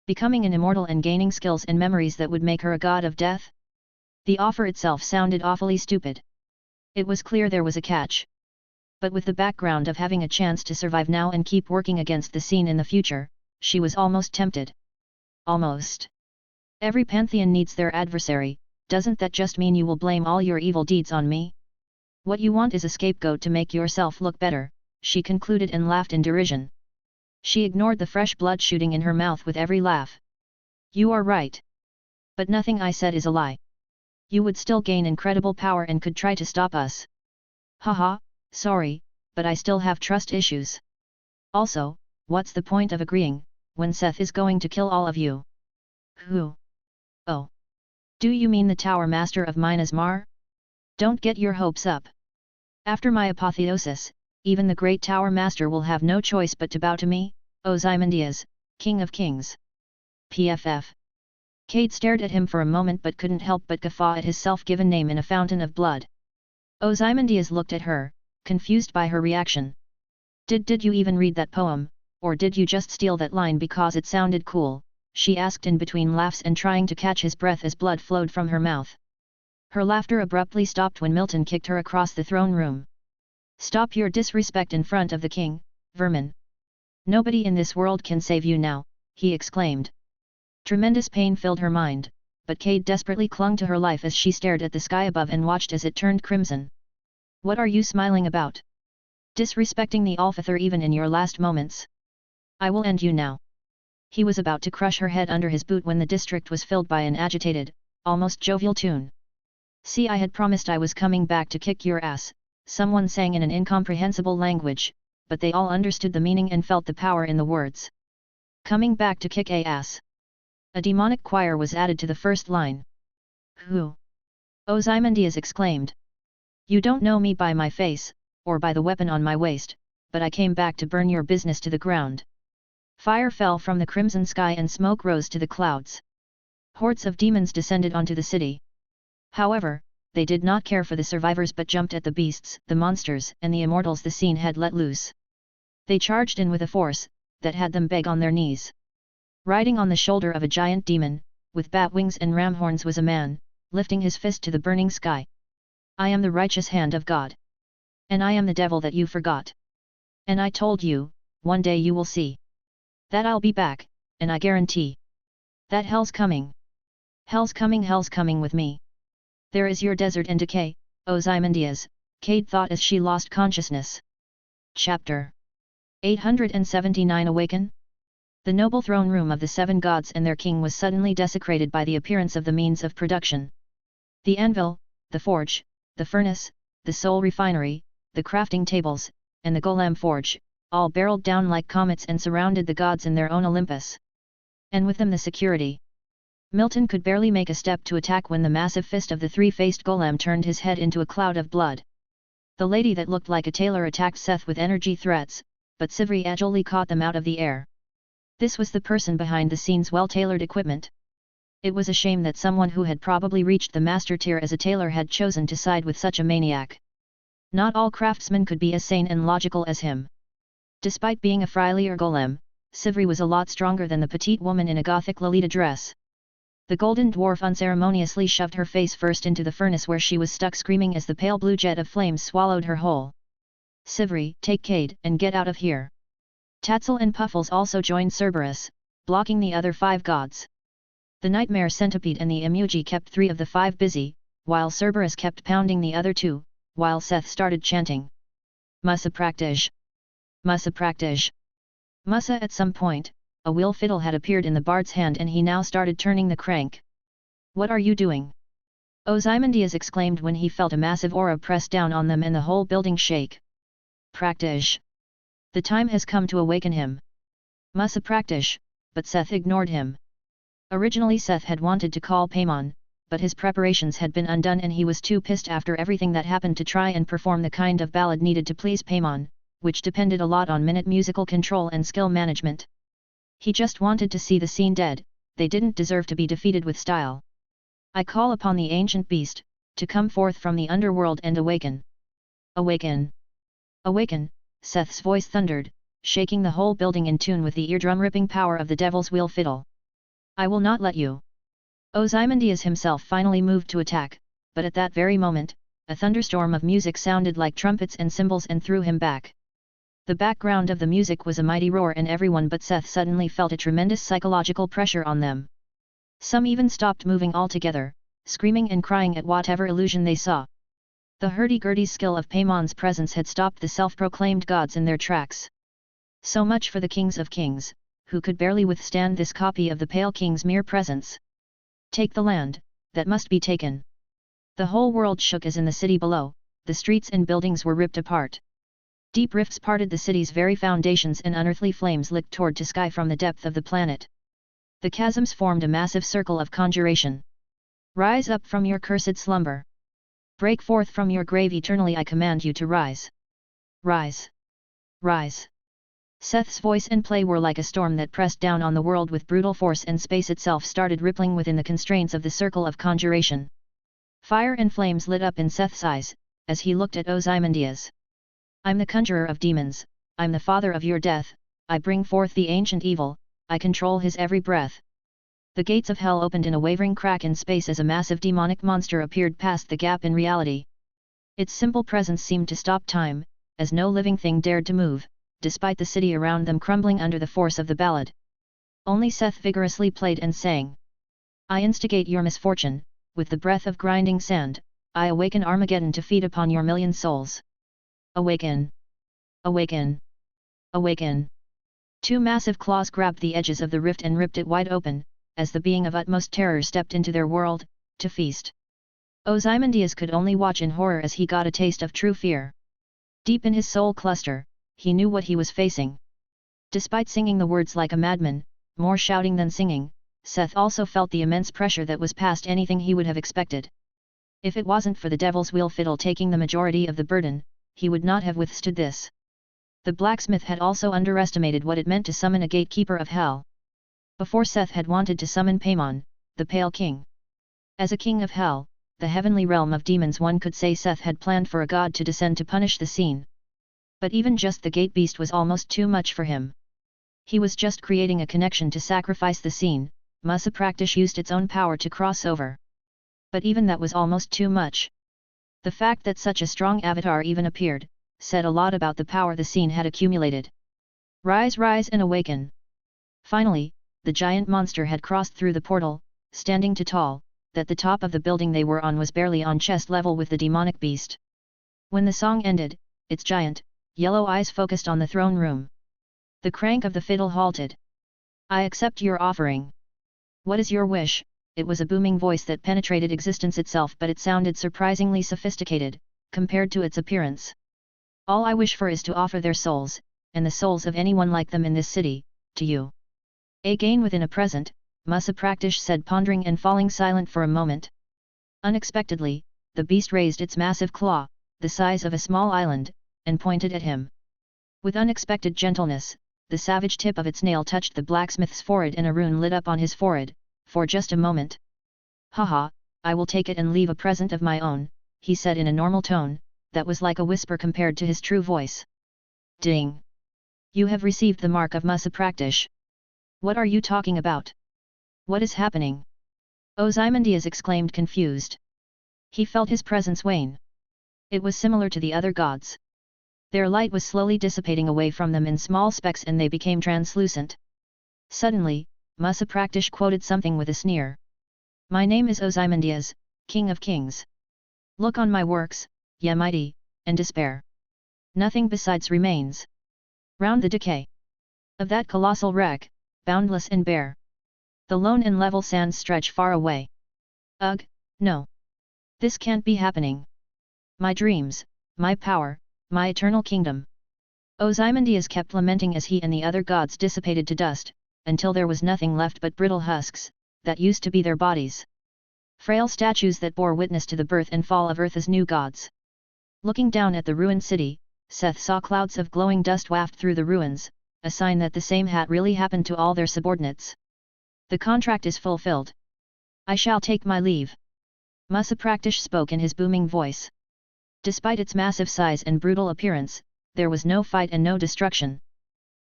Becoming an immortal and gaining skills and memories that would make her a god of death? The offer itself sounded awfully stupid. It was clear there was a catch. But with the background of having a chance to survive now and keep working against the scene in the future, she was almost tempted. Almost. Every pantheon needs their adversary. Doesn't that just mean you will blame all your evil deeds on me? What you want is a scapegoat to make yourself look better, she concluded and laughed in derision. She ignored the fresh blood shooting in her mouth with every laugh. You are right. But nothing I said is a lie. You would still gain incredible power and could try to stop us. Haha, sorry, but I still have trust issues. Also, what's the point of agreeing, when Seth is going to kill all of you? Who? Oh. Do you mean the Tower Master of Minas Mar? Don't get your hopes up. After my apotheosis, even the great Tower Master will have no choice but to bow to me, Ozymandias, King of Kings. PFF. Cade stared at him for a moment but couldn't help but guffaw at his self-given name in a fountain of blood. Ozymandias looked at her, confused by her reaction. Did you even read that poem, or did you just steal that line because it sounded cool? She asked in between laughs and trying to catch his breath as blood flowed from her mouth. Her laughter abruptly stopped when Milton kicked her across the throne room. Stop your disrespect in front of the king, vermin. Nobody in this world can save you now, he exclaimed. Tremendous pain filled her mind, but Cade desperately clung to her life as she stared at the sky above and watched as it turned crimson. What are you smiling about? Disrespecting the Alfather even in your last moments? I will end you now. He was about to crush her head under his boot when the district was filled by an agitated, almost jovial tune. See, I had promised I was coming back to kick your ass, someone sang in an incomprehensible language, but they all understood the meaning and felt the power in the words. Coming back to kick a ass. A demonic choir was added to the first line. Who? Ozymandias exclaimed. You don't know me by my face, or by the weapon on my waist, but I came back to burn your business to the ground. Fire fell from the crimson sky and smoke rose to the clouds. Hordes of demons descended onto the city. However, they did not care for the survivors but jumped at the beasts, the monsters, and the immortals the scene had let loose. They charged in with a force that had them beg on their knees. Riding on the shoulder of a giant demon, with bat wings and ram horns, was a man, lifting his fist to the burning sky. I am the righteous hand of God. And I am the devil that you forgot. And I told you, one day you will see. That I'll be back, and I guarantee. That hell's coming. Hell's coming with me. There is your desert and decay, Ozymandias, Cade thought as she lost consciousness. Chapter 879 Awaken? The noble throne room of the seven gods and their king was suddenly desecrated by the appearance of the means of production. The anvil, the forge, the furnace, the soul refinery, the crafting tables, and the golem forge, all barreled down like comets and surrounded the gods in their own Olympus. And with them the security. Milton could barely make a step to attack when the massive fist of the three-faced golem turned his head into a cloud of blood. The lady that looked like a tailor attacked Seth with energy threats, but Sivri agilely caught them out of the air. This was the person behind the scene's well-tailored equipment. It was a shame that someone who had probably reached the master tier as a tailor had chosen to side with such a maniac. Not all craftsmen could be as sane and logical as him. Despite being a Frylier golem, Sivri was a lot stronger than the petite woman in a gothic Lolita dress. The golden dwarf unceremoniously shoved her face first into the furnace where she was stuck screaming as the pale blue jet of flames swallowed her whole. Sivri, take Cade and get out of here. Tatzel and Puffles also joined Cerberus, blocking the other 5 gods. The Nightmare Centipede and the Emuji kept 3 of the 5 busy, while Cerberus kept pounding the other 2, while Seth started chanting. Musa praktisch. Musa praktisch. Musa. At some point, a wheel fiddle had appeared in the bard's hand and he now started turning the crank. What are you doing? Ozymandias exclaimed when he felt a massive aura press down on them and the whole building shake. Praktisch. The time has come to awaken him. Musa praktisch, but Seth ignored him. Originally Seth had wanted to call Paimon, but his preparations had been undone and he was too pissed after everything that happened to try and perform the kind of ballad needed to please Paimon, which depended a lot on minute musical control and skill management. He just wanted to see the scene dead. They didn't deserve to be defeated with style. I call upon the ancient beast, to come forth from the underworld and awaken. Awaken! Awaken! Seth's voice thundered, shaking the whole building in tune with the eardrum-ripping power of the devil's wheel fiddle. I will not let you. Ozymandias himself finally moved to attack, but at that very moment, a thunderstorm of music sounded like trumpets and cymbals and threw him back. The background of the music was a mighty roar and everyone but Seth suddenly felt a tremendous psychological pressure on them. Some even stopped moving altogether, screaming and crying at whatever illusion they saw. The hurdy-gurdy skill of Paimon's presence had stopped the self-proclaimed gods in their tracks. So much for the kings of kings, who could barely withstand this copy of the Pale King's mere presence. Take the land, that must be taken. The whole world shook as in the city below, the streets and buildings were ripped apart. Deep rifts parted the city's very foundations and unearthly flames licked toward to sky from the depth of the planet. The chasms formed a massive circle of conjuration. Rise up from your cursed slumber. Break forth from your grave eternally, I command you to rise. Rise. Rise. Seth's voice and play were like a storm that pressed down on the world with brutal force and space itself started rippling within the constraints of the circle of conjuration. Fire and flames lit up in Seth's eyes, as he looked at Ozymandias. I'm the conjurer of demons, I'm the father of your death, I bring forth the ancient evil, I control his every breath. The gates of hell opened in a wavering crack in space as a massive demonic monster appeared past the gap in reality. Its simple presence seemed to stop time, as no living thing dared to move, despite the city around them crumbling under the force of the ballad. Only Seth vigorously played and sang. I instigate your misfortune, with the breath of grinding sand, I awaken Armageddon to feed upon your million souls. Awaken! Awaken! Awaken! 2 massive claws grabbed the edges of the rift and ripped it wide open, as the being of utmost terror stepped into their world, to feast. Ozymandias could only watch in horror as he got a taste of true fear. Deep in his soul cluster, he knew what he was facing. Despite singing the words like a madman, more shouting than singing, Seth also felt the immense pressure that was past anything he would have expected. If it wasn't for the devil's wheel fiddle taking the majority of the burden, he would not have withstood this. The blacksmith had also underestimated what it meant to summon a gatekeeper of hell. Before Seth had wanted to summon Paimon, the Pale King. As a king of hell, the heavenly realm of demons, one could say Seth had planned for a god to descend to punish the scene. But even just the gate beast was almost too much for him. He was just creating a connection to sacrifice the scene. Musa Praktish used its own power to cross over. But even that was almost too much. The fact that such a strong avatar even appeared, said a lot about the power the scene had accumulated. Rise, rise and awaken! Finally, the giant monster had crossed through the portal, standing too tall, that the top of the building they were on was barely on chest level with the demonic beast. When the song ended, its giant, yellow eyes focused on the throne room. The crank of the fiddle halted. I accept your offering. What is your wish? It was a booming voice that penetrated existence itself, but it sounded surprisingly sophisticated, compared to its appearance. All I wish for is to offer their souls, and the souls of anyone like them in this city, to you. Again within a present, Musa Praktish said, pondering and falling silent for a moment. Unexpectedly, the beast raised its massive claw, the size of a small island, and pointed at him. With unexpected gentleness, the savage tip of its nail touched the blacksmith's forehead and a rune lit up on his forehead, for just a moment. Haha, I will take it and leave a present of my own, he said in a normal tone, that was like a whisper compared to his true voice. Ding! You have received the mark of Musa Praktish. What are you talking about? What is happening? Ozymandias exclaimed, confused. He felt his presence wane. It was similar to the other gods. Their light was slowly dissipating away from them in small specks and they became translucent. Suddenly, Musa Praktish quoted something with a sneer. "My name is Ozymandias, King of Kings. Look on my works, ye mighty, and despair. Nothing besides remains. Round the decay of that colossal wreck, boundless and bare. The lone and level sands stretch far away. Ugh, no. This can't be happening. My dreams, my power, my eternal kingdom." Ozymandias kept lamenting as he and the other gods dissipated to dust, until there was nothing left but brittle husks, that used to be their bodies. Frail statues that bore witness to the birth and fall of Earth's new gods. Looking down at the ruined city, Seth saw clouds of glowing dust waft through the ruins, a sign that the same had really happened to all their subordinates. "The contract is fulfilled. I shall take my leave." Musa Praktish spoke in his booming voice. Despite its massive size and brutal appearance, there was no fight and no destruction.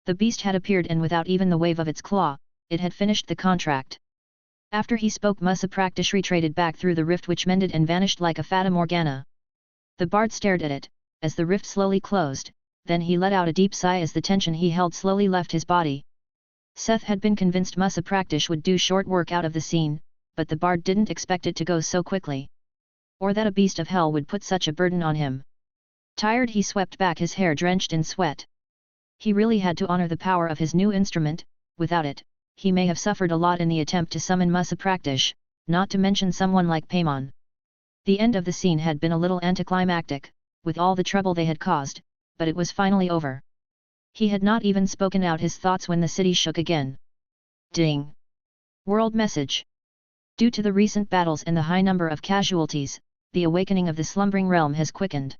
The beast had appeared and without even the wave of its claw, it had finished the contract. After he spoke, Musa Praktish retreated back through the rift which mended and vanished like a fata morgana. The bard stared at it, as the rift slowly closed, then he let out a deep sigh as the tension he held slowly left his body. Seth had been convinced Musa Praktish would do short work out of the scene, but the bard didn't expect it to go so quickly. Or that a beast of hell would put such a burden on him. Tired, he swept back his hair drenched in sweat. He really had to honor the power of his new instrument. Without it, he may have suffered a lot in the attempt to summon Musa Praktish, not to mention someone like Paimon. The end of the scene had been a little anticlimactic, with all the trouble they had caused, but it was finally over. He had not even spoken out his thoughts when the city shook again. Ding! World message. Due to the recent battles and the high number of casualties, the awakening of the slumbering realm has quickened.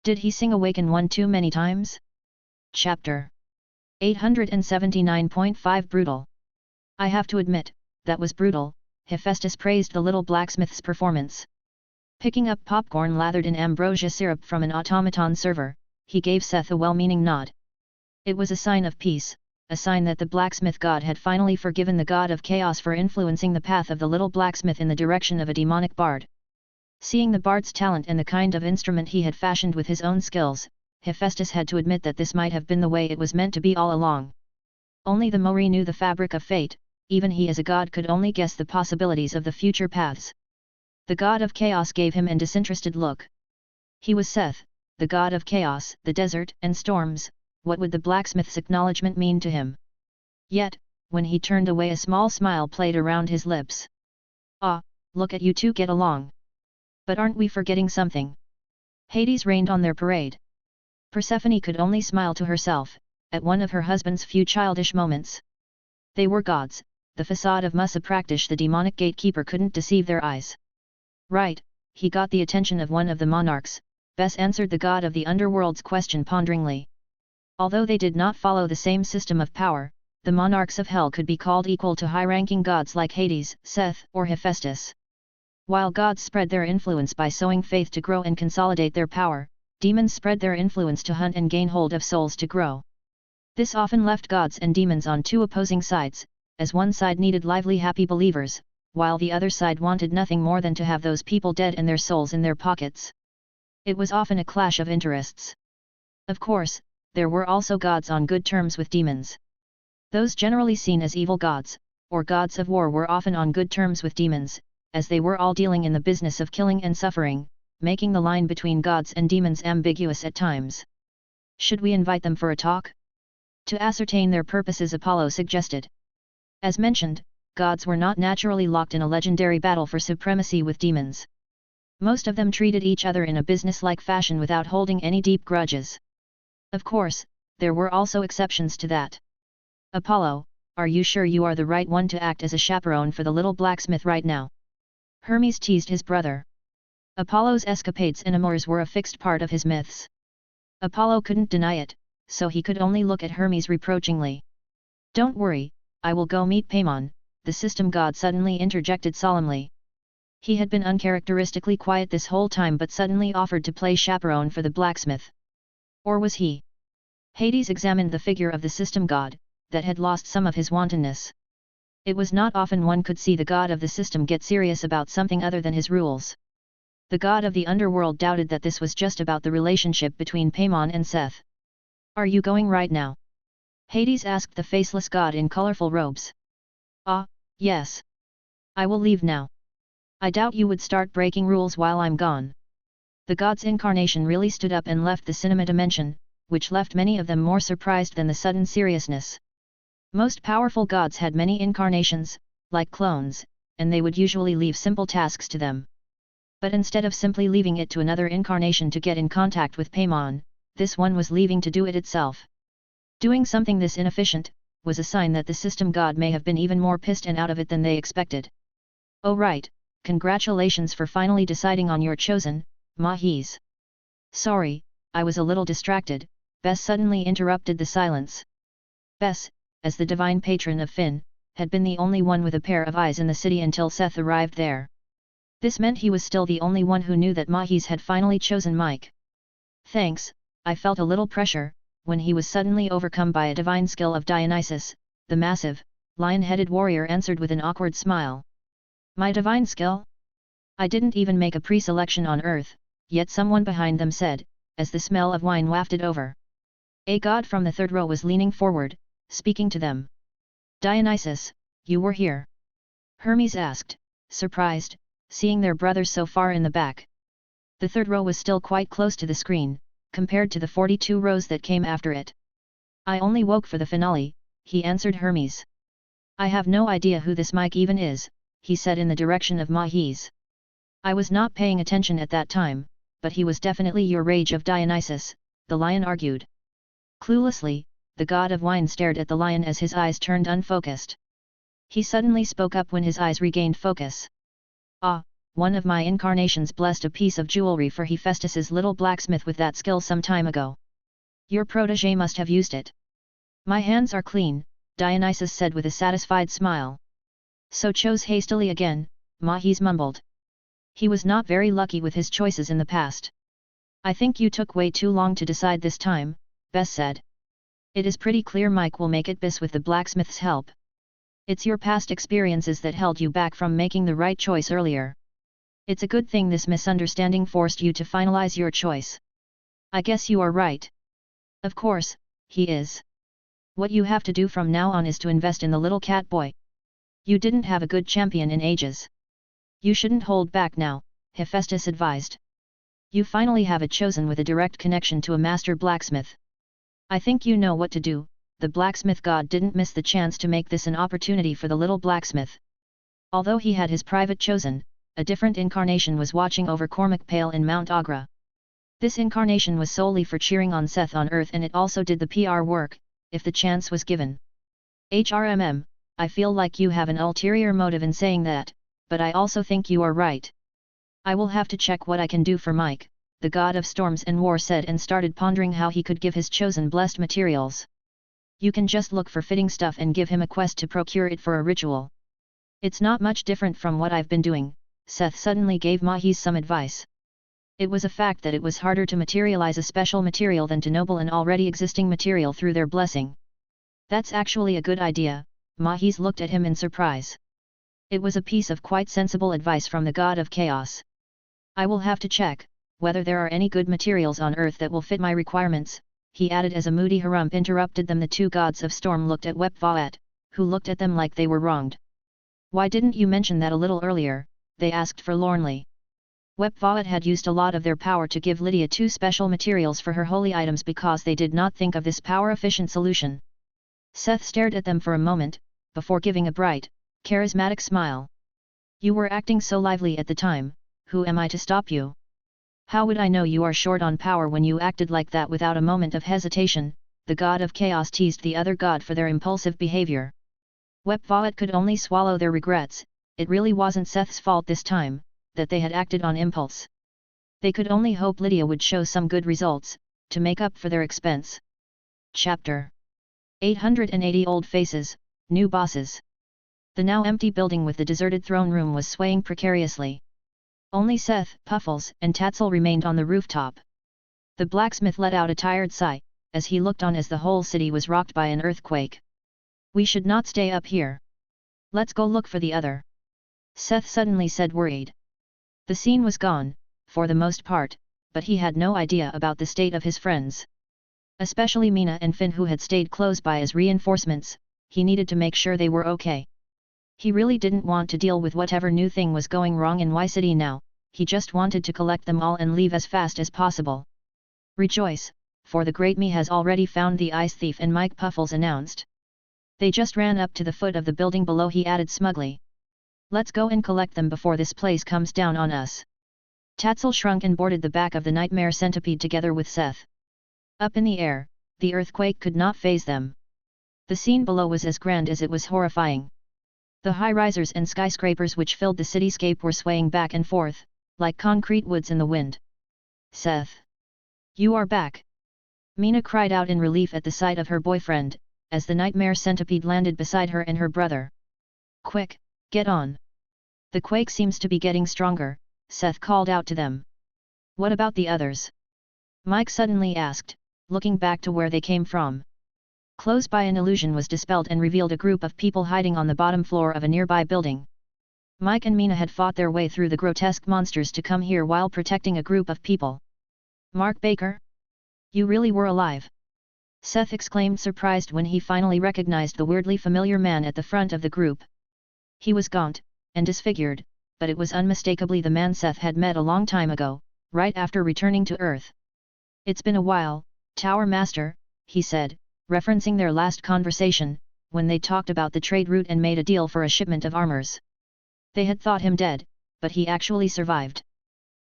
Did he sing awaken one too many times? Chapter 879.5 Brutal. I have to admit, that was brutal. Hephaestus praised the little blacksmith's performance. Picking up popcorn lathered in ambrosia syrup from an automaton server, he gave Seth a well-meaning nod. It was a sign of peace, a sign that the blacksmith god had finally forgiven the god of chaos for influencing the path of the little blacksmith in the direction of a demonic bard. Seeing the bard's talent and the kind of instrument he had fashioned with his own skills, Hephaestus had to admit that this might have been the way it was meant to be all along. Only the Mori knew the fabric of fate, even he as a god could only guess the possibilities of the future paths. The god of chaos gave him an disinterested look. He was Seth, the god of chaos, the desert and storms. What would the blacksmith's acknowledgement mean to him? Yet, when he turned away, a small smile played around his lips. "Ah, look at you two get along. But aren't we forgetting something? Hades rained on their parade." Persephone could only smile to herself, at one of her husband's few childish moments. They were gods, the facade of Musa Praktish the demonic gatekeeper couldn't deceive their eyes. "Right," he got the attention of one of the monarchs. Bes answered the god of the underworld's question ponderingly. Although they did not follow the same system of power, the monarchs of hell could be called equal to high-ranking gods like Hades, Seth, or Hephaestus. While gods spread their influence by sowing faith to grow and consolidate their power, demons spread their influence to hunt and gain hold of souls to grow. This often left gods and demons on two opposing sides, as one side needed lively happy believers, while the other side wanted nothing more than to have those people dead and their souls in their pockets. It was often a clash of interests. Of course, there were also gods on good terms with demons. Those generally seen as evil gods, or gods of war, were often on good terms with demons, as they were all dealing in the business of killing and suffering, making the line between gods and demons ambiguous at times. Should we invite them for a talk? To ascertain their purposes, Apollo suggested. As mentioned, gods were not naturally locked in a legendary battle for supremacy with demons. Most of them treated each other in a business-like fashion without holding any deep grudges. Of course, there were also exceptions to that. "Apollo, are you sure you are the right one to act as a chaperone for the little blacksmith right now?" Hermes teased his brother. Apollo's escapades and amours were a fixed part of his myths. Apollo couldn't deny it, so he could only look at Hermes reproachingly. "Don't worry, I will go meet Paimon," the system god suddenly interjected solemnly. He had been uncharacteristically quiet this whole time but suddenly offered to play chaperone for the blacksmith. Or was he? Hades examined the figure of the system god, that had lost some of his wantonness. It was not often one could see the god of the system get serious about something other than his rules. The god of the underworld doubted that this was just about the relationship between Paimon and Seth. "Are you going right now?" Hades asked the faceless god in colorful robes. "Ah, yes. I will leave now. I doubt you would start breaking rules while I'm gone." The god's incarnation really stood up and left the cinema dimension, which left many of them more surprised than the sudden seriousness. Most powerful gods had many incarnations, like clones, and they would usually leave simple tasks to them. But instead of simply leaving it to another incarnation to get in contact with Paimon, this one was leaving to do it itself. Doing something this inefficient was a sign that the system god may have been even more pissed and out of it than they expected. "Oh right, congratulations for finally deciding on your chosen, Mahis." "Sorry, I was a little distracted," Bess suddenly interrupted the silence. Bess, as the divine patron of Finn, had been the only one with a pair of eyes in the city until Seth arrived there. This meant he was still the only one who knew that Mahis had finally chosen Mike. "Thanks, I felt a little pressure," when he was suddenly overcome by a divine skill of Dionysus, the massive, lion-headed warrior answered with an awkward smile. "My divine skill? I didn't even make a pre-selection on Earth," yet someone behind them said, as the smell of wine wafted over. A god from the third row was leaning forward, speaking to them. "Dionysus, you were here?" Hermes asked, surprised, seeing their brother so far in the back. The third row was still quite close to the screen, compared to the 42 rows that came after it. "I only woke for the finale," he answered Hermes. "I have no idea who this Mike even is," he said in the direction of Mahis. "I was not paying attention at that time, but he was definitely your rage of Dionysus," the lion argued. Cluelessly, the god of wine stared at the lion as his eyes turned unfocused. He suddenly spoke up when his eyes regained focus. "Ah, one of my incarnations blessed a piece of jewelry for Hephaestus's little blacksmith with that skill some time ago. Your protege must have used it." "My hands are clean," Dionysus said with a satisfied smile. "So chose hastily again," Mahis mumbled. He was not very lucky with his choices in the past. "I think you took way too long to decide this time," Bess said. "It is pretty clear Mike will make it bis with the blacksmith's help. It's your past experiences that held you back from making the right choice earlier. It's a good thing this misunderstanding forced you to finalize your choice." "I guess you are right. Of course, he is. What you have to do from now on is to invest in the little cat boy. You didn't have a good champion in ages. You shouldn't hold back now," Hephaestus advised. "You finally have a chosen with a direct connection to a master blacksmith. I think you know what to do." The blacksmith god didn't miss the chance to make this an opportunity for the little blacksmith. Although he had his private chosen, a different incarnation was watching over Cormac Pale in Mount Agra. This incarnation was solely for cheering on Seth on Earth, and it also did the PR work, if the chance was given. "HRMM, I feel like you have an ulterior motive in saying that, but I also think you are right. I will have to check what I can do for Mike," the god of storms and war said, and started pondering how he could give his chosen blessed materials. "You can just look for fitting stuff and give him a quest to procure it for a ritual. It's not much different from what I've been doing." Seth suddenly gave Mahis some advice. It was a fact that it was harder to materialize a special material than to noble an already existing material through their blessing. "That's actually a good idea," Mahis looked at him in surprise. It was a piece of quite sensible advice from the god of chaos. "I will have to check whether there are any good materials on Earth that will fit my requirements," he added as a moody harump interrupted them. The two gods of storm looked at WebNovel, who looked at them like they were wronged. "Why didn't you mention that a little earlier?" they asked forlornly. WebNovel had used a lot of their power to give Lydia 2 special materials for her holy items because they did not think of this power-efficient solution. Seth stared at them for a moment, before giving a bright, charismatic smile. "You were acting so lively at the time, who am I to stop you? How would I know you are short on power when you acted like that without a moment of hesitation?" the god of chaos teased the other god for their impulsive behavior. WebNovel could only swallow their regrets. It really wasn't Seth's fault this time, that they had acted on impulse. They could only hope Lydia would show some good results, to make up for their expense. Chapter 880 Old Faces, New Bosses. The now empty building with the deserted throne room was swaying precariously. Only Seth, Puffles, and Tatzel remained on the rooftop. The blacksmith let out a tired sigh, as he looked on as the whole city was rocked by an earthquake. "We should not stay up here. Let's go look for the other," Seth suddenly said, worried. The scene was gone, for the most part, but he had no idea about the state of his friends. Especially Mina and Finn, who had stayed close by as reinforcements. He needed to make sure they were okay. He really didn't want to deal with whatever new thing was going wrong in Y City now, he just wanted to collect them all and leave as fast as possible. Rejoice, for the Great Me has already found the ice thief, and Mike Puffles announced. They just ran up to the foot of the building below, he added smugly. Let's go and collect them before this place comes down on us. Tatzel shrunk and boarded the back of the nightmare centipede together with Seth. Up in the air, the earthquake could not faze them. The scene below was as grand as it was horrifying. The high-risers and skyscrapers which filled the cityscape were swaying back and forth, like concrete woods in the wind. Seth! You are back! Mina cried out in relief at the sight of her boyfriend, as the nightmare centipede landed beside her and her brother. Quick, get on! The quake seems to be getting stronger, Seth called out to them. What about the others? Mike suddenly asked, looking back to where they came from. Close by, an illusion was dispelled and revealed a group of people hiding on the bottom floor of a nearby building. Mike and Mina had fought their way through the grotesque monsters to come here while protecting a group of people. Mark Baker? You really were alive? Seth exclaimed, surprised when he finally recognized the weirdly familiar man at the front of the group. He was gaunt and disfigured, but it was unmistakably the man Seth had met a long time ago, right after returning to Earth. It's been a while, Tower Master, he said, referencing their last conversation, when they talked about the trade route and made a deal for a shipment of armors. They had thought him dead, but he actually survived.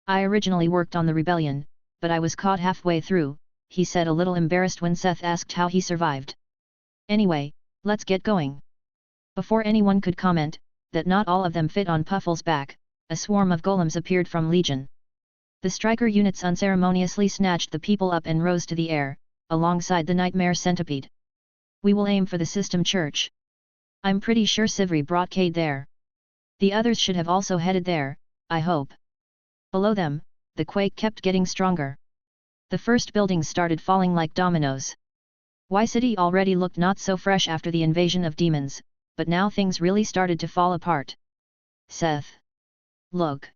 I originally worked on the rebellion, but I was caught halfway through, he said, a little embarrassed when Seth asked how he survived. Anyway, let's get going. Before anyone could comment, that not all of them fit on Puffles' back, a swarm of golems appeared from Legion. The striker units unceremoniously snatched the people up and rose to the air, alongside the nightmare centipede. We will aim for the system church. I'm pretty sure Sivri brought Cade there. The others should have also headed there, I hope. Below them, the quake kept getting stronger. The first buildings started falling like dominoes. Y City already looked not so fresh after the invasion of demons, but now things really started to fall apart. Seth! Look!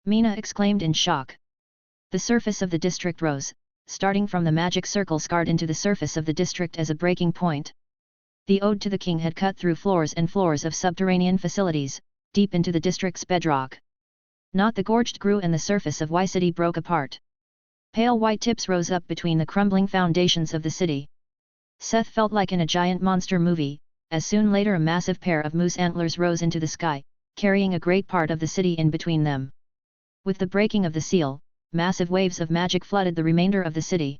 Mina exclaimed in shock. The surface of the district rose, starting from the magic circle scarred into the surface of the district as a breaking point. The Ode to the King had cut through floors and floors of subterranean facilities, deep into the district's bedrock. Not the gorged grew and the surface of Y City broke apart. Pale white tips rose up between the crumbling foundations of the city. Seth felt like in a giant monster movie, as soon later a massive pair of moose antlers rose into the sky, carrying a great part of the city in between them. With the breaking of the seal, massive waves of magic flooded the remainder of the city.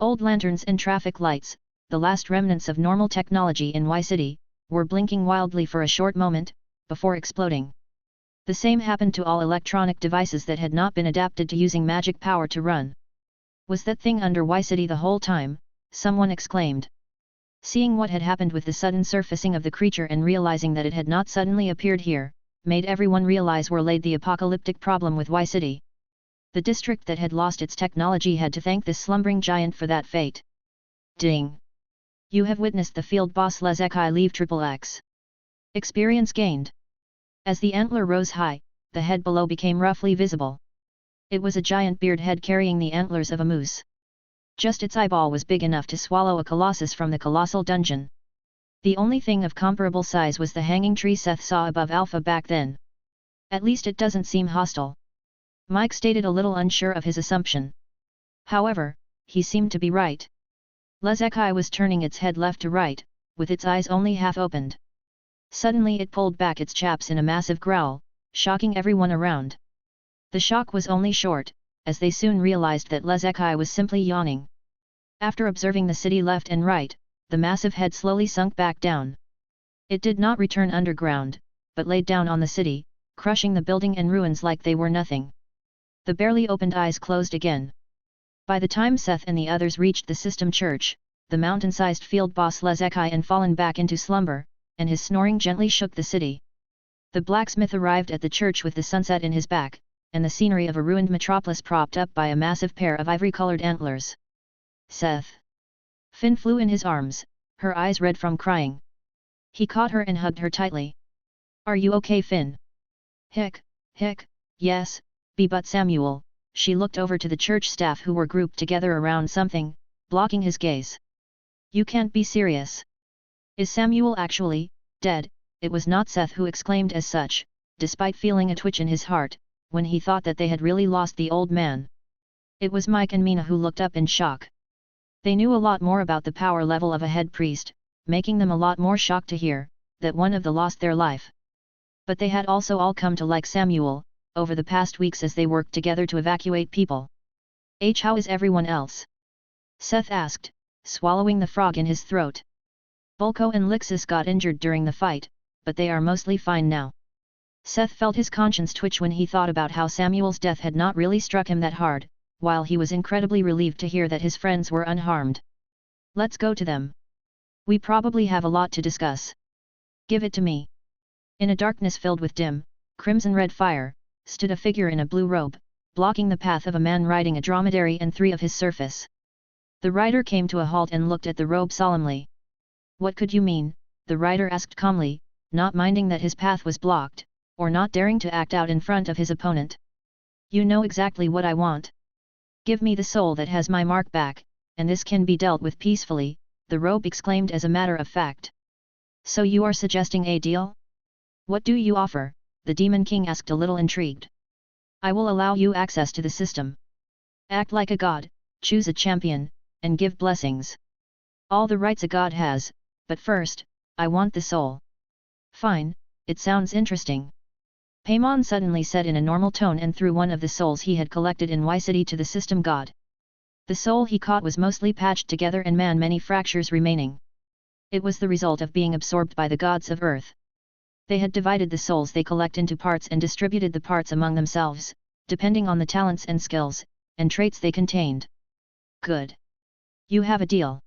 Old lanterns and traffic lights, the last remnants of normal technology in Y City, were blinking wildly for a short moment, before exploding. The same happened to all electronic devices that had not been adapted to using magic power to run. Was that thing under Y City the whole time? Someone exclaimed. Seeing what had happened with the sudden surfacing of the creature and realizing that it had not suddenly appeared here, made everyone realize where laid the apocalyptic problem with Y City. The district that had lost its technology had to thank this slumbering giant for that fate. Ding! You have witnessed the field boss Lezekai leave XXX. Experience gained. As the antler rose high, the head below became roughly visible. It was a giant beard head carrying the antlers of a moose. Just its eyeball was big enough to swallow a colossus from the colossal dungeon. The only thing of comparable size was the hanging tree Seth saw above Alpha back then. At least it doesn't seem hostile. Mike stated, a little unsure of his assumption. However, he seemed to be right. Lezekai was turning its head left to right, with its eyes only half opened. Suddenly it pulled back its chaps in a massive growl, shocking everyone around. The shock was only short, as they soon realized that Lezekai was simply yawning. After observing the city left and right, the massive head slowly sunk back down. It did not return underground, but laid down on the city, crushing the building and ruins like they were nothing. The barely opened eyes closed again. By the time Seth and the others reached the system church, the mountain-sized field boss Lezekai had fallen back into slumber, and his snoring gently shook the city. The blacksmith arrived at the church with the sunset in his back, and the scenery of a ruined metropolis propped up by a massive pair of ivory-colored antlers. Seth! Finn flew in his arms, her eyes red from crying. He caught her and hugged her tightly. Are you okay, Finn? Hick, yes, But Samuel, she looked over to the church staff who were grouped together around something, blocking his gaze. You can't be serious. Is Samuel actually dead? It was not Seth who exclaimed as such, despite feeling a twitch in his heart, when he thought that they had really lost the old man. It was Mike and Mina who looked up in shock. They knew a lot more about the power level of a head priest, making them a lot more shocked to hear that one of them lost their life. But they had also all come to like Samuel over the past weeks as they worked together to evacuate people. How is everyone else? Seth asked, swallowing the frog in his throat. Bulko and Lixus got injured during the fight, but they are mostly fine now. Seth felt his conscience twitch when he thought about how Samuel's death had not really struck him that hard, while he was incredibly relieved to hear that his friends were unharmed. Let's go to them. We probably have a lot to discuss. Give it to me. In a darkness filled with dim, crimson-red fire, stood a figure in a blue robe, blocking the path of a man riding a dromedary and 3 of his surface. The rider came to a halt and looked at the robe solemnly. What could you mean? The rider asked calmly, not minding that his path was blocked, or not daring to act out in front of his opponent. You know exactly what I want. Give me the soul that has my mark back, and this can be dealt with peacefully, the robe exclaimed as a matter of fact. So you are suggesting a deal? What do you offer? The Demon King asked a little intrigued. I will allow you access to the system. Act like a god, choose a champion, and give blessings. All the rights a god has, but first, I want the soul. Fine, it sounds interesting. Paimon suddenly said in a normal tone and threw one of the souls he had collected in Y-City to the system god. The soul he caught was mostly patched together and many fractures remaining. It was the result of being absorbed by the gods of Earth. They had divided the souls they collect into parts and distributed the parts among themselves, depending on the talents and skills, and traits they contained. Good. You have a deal.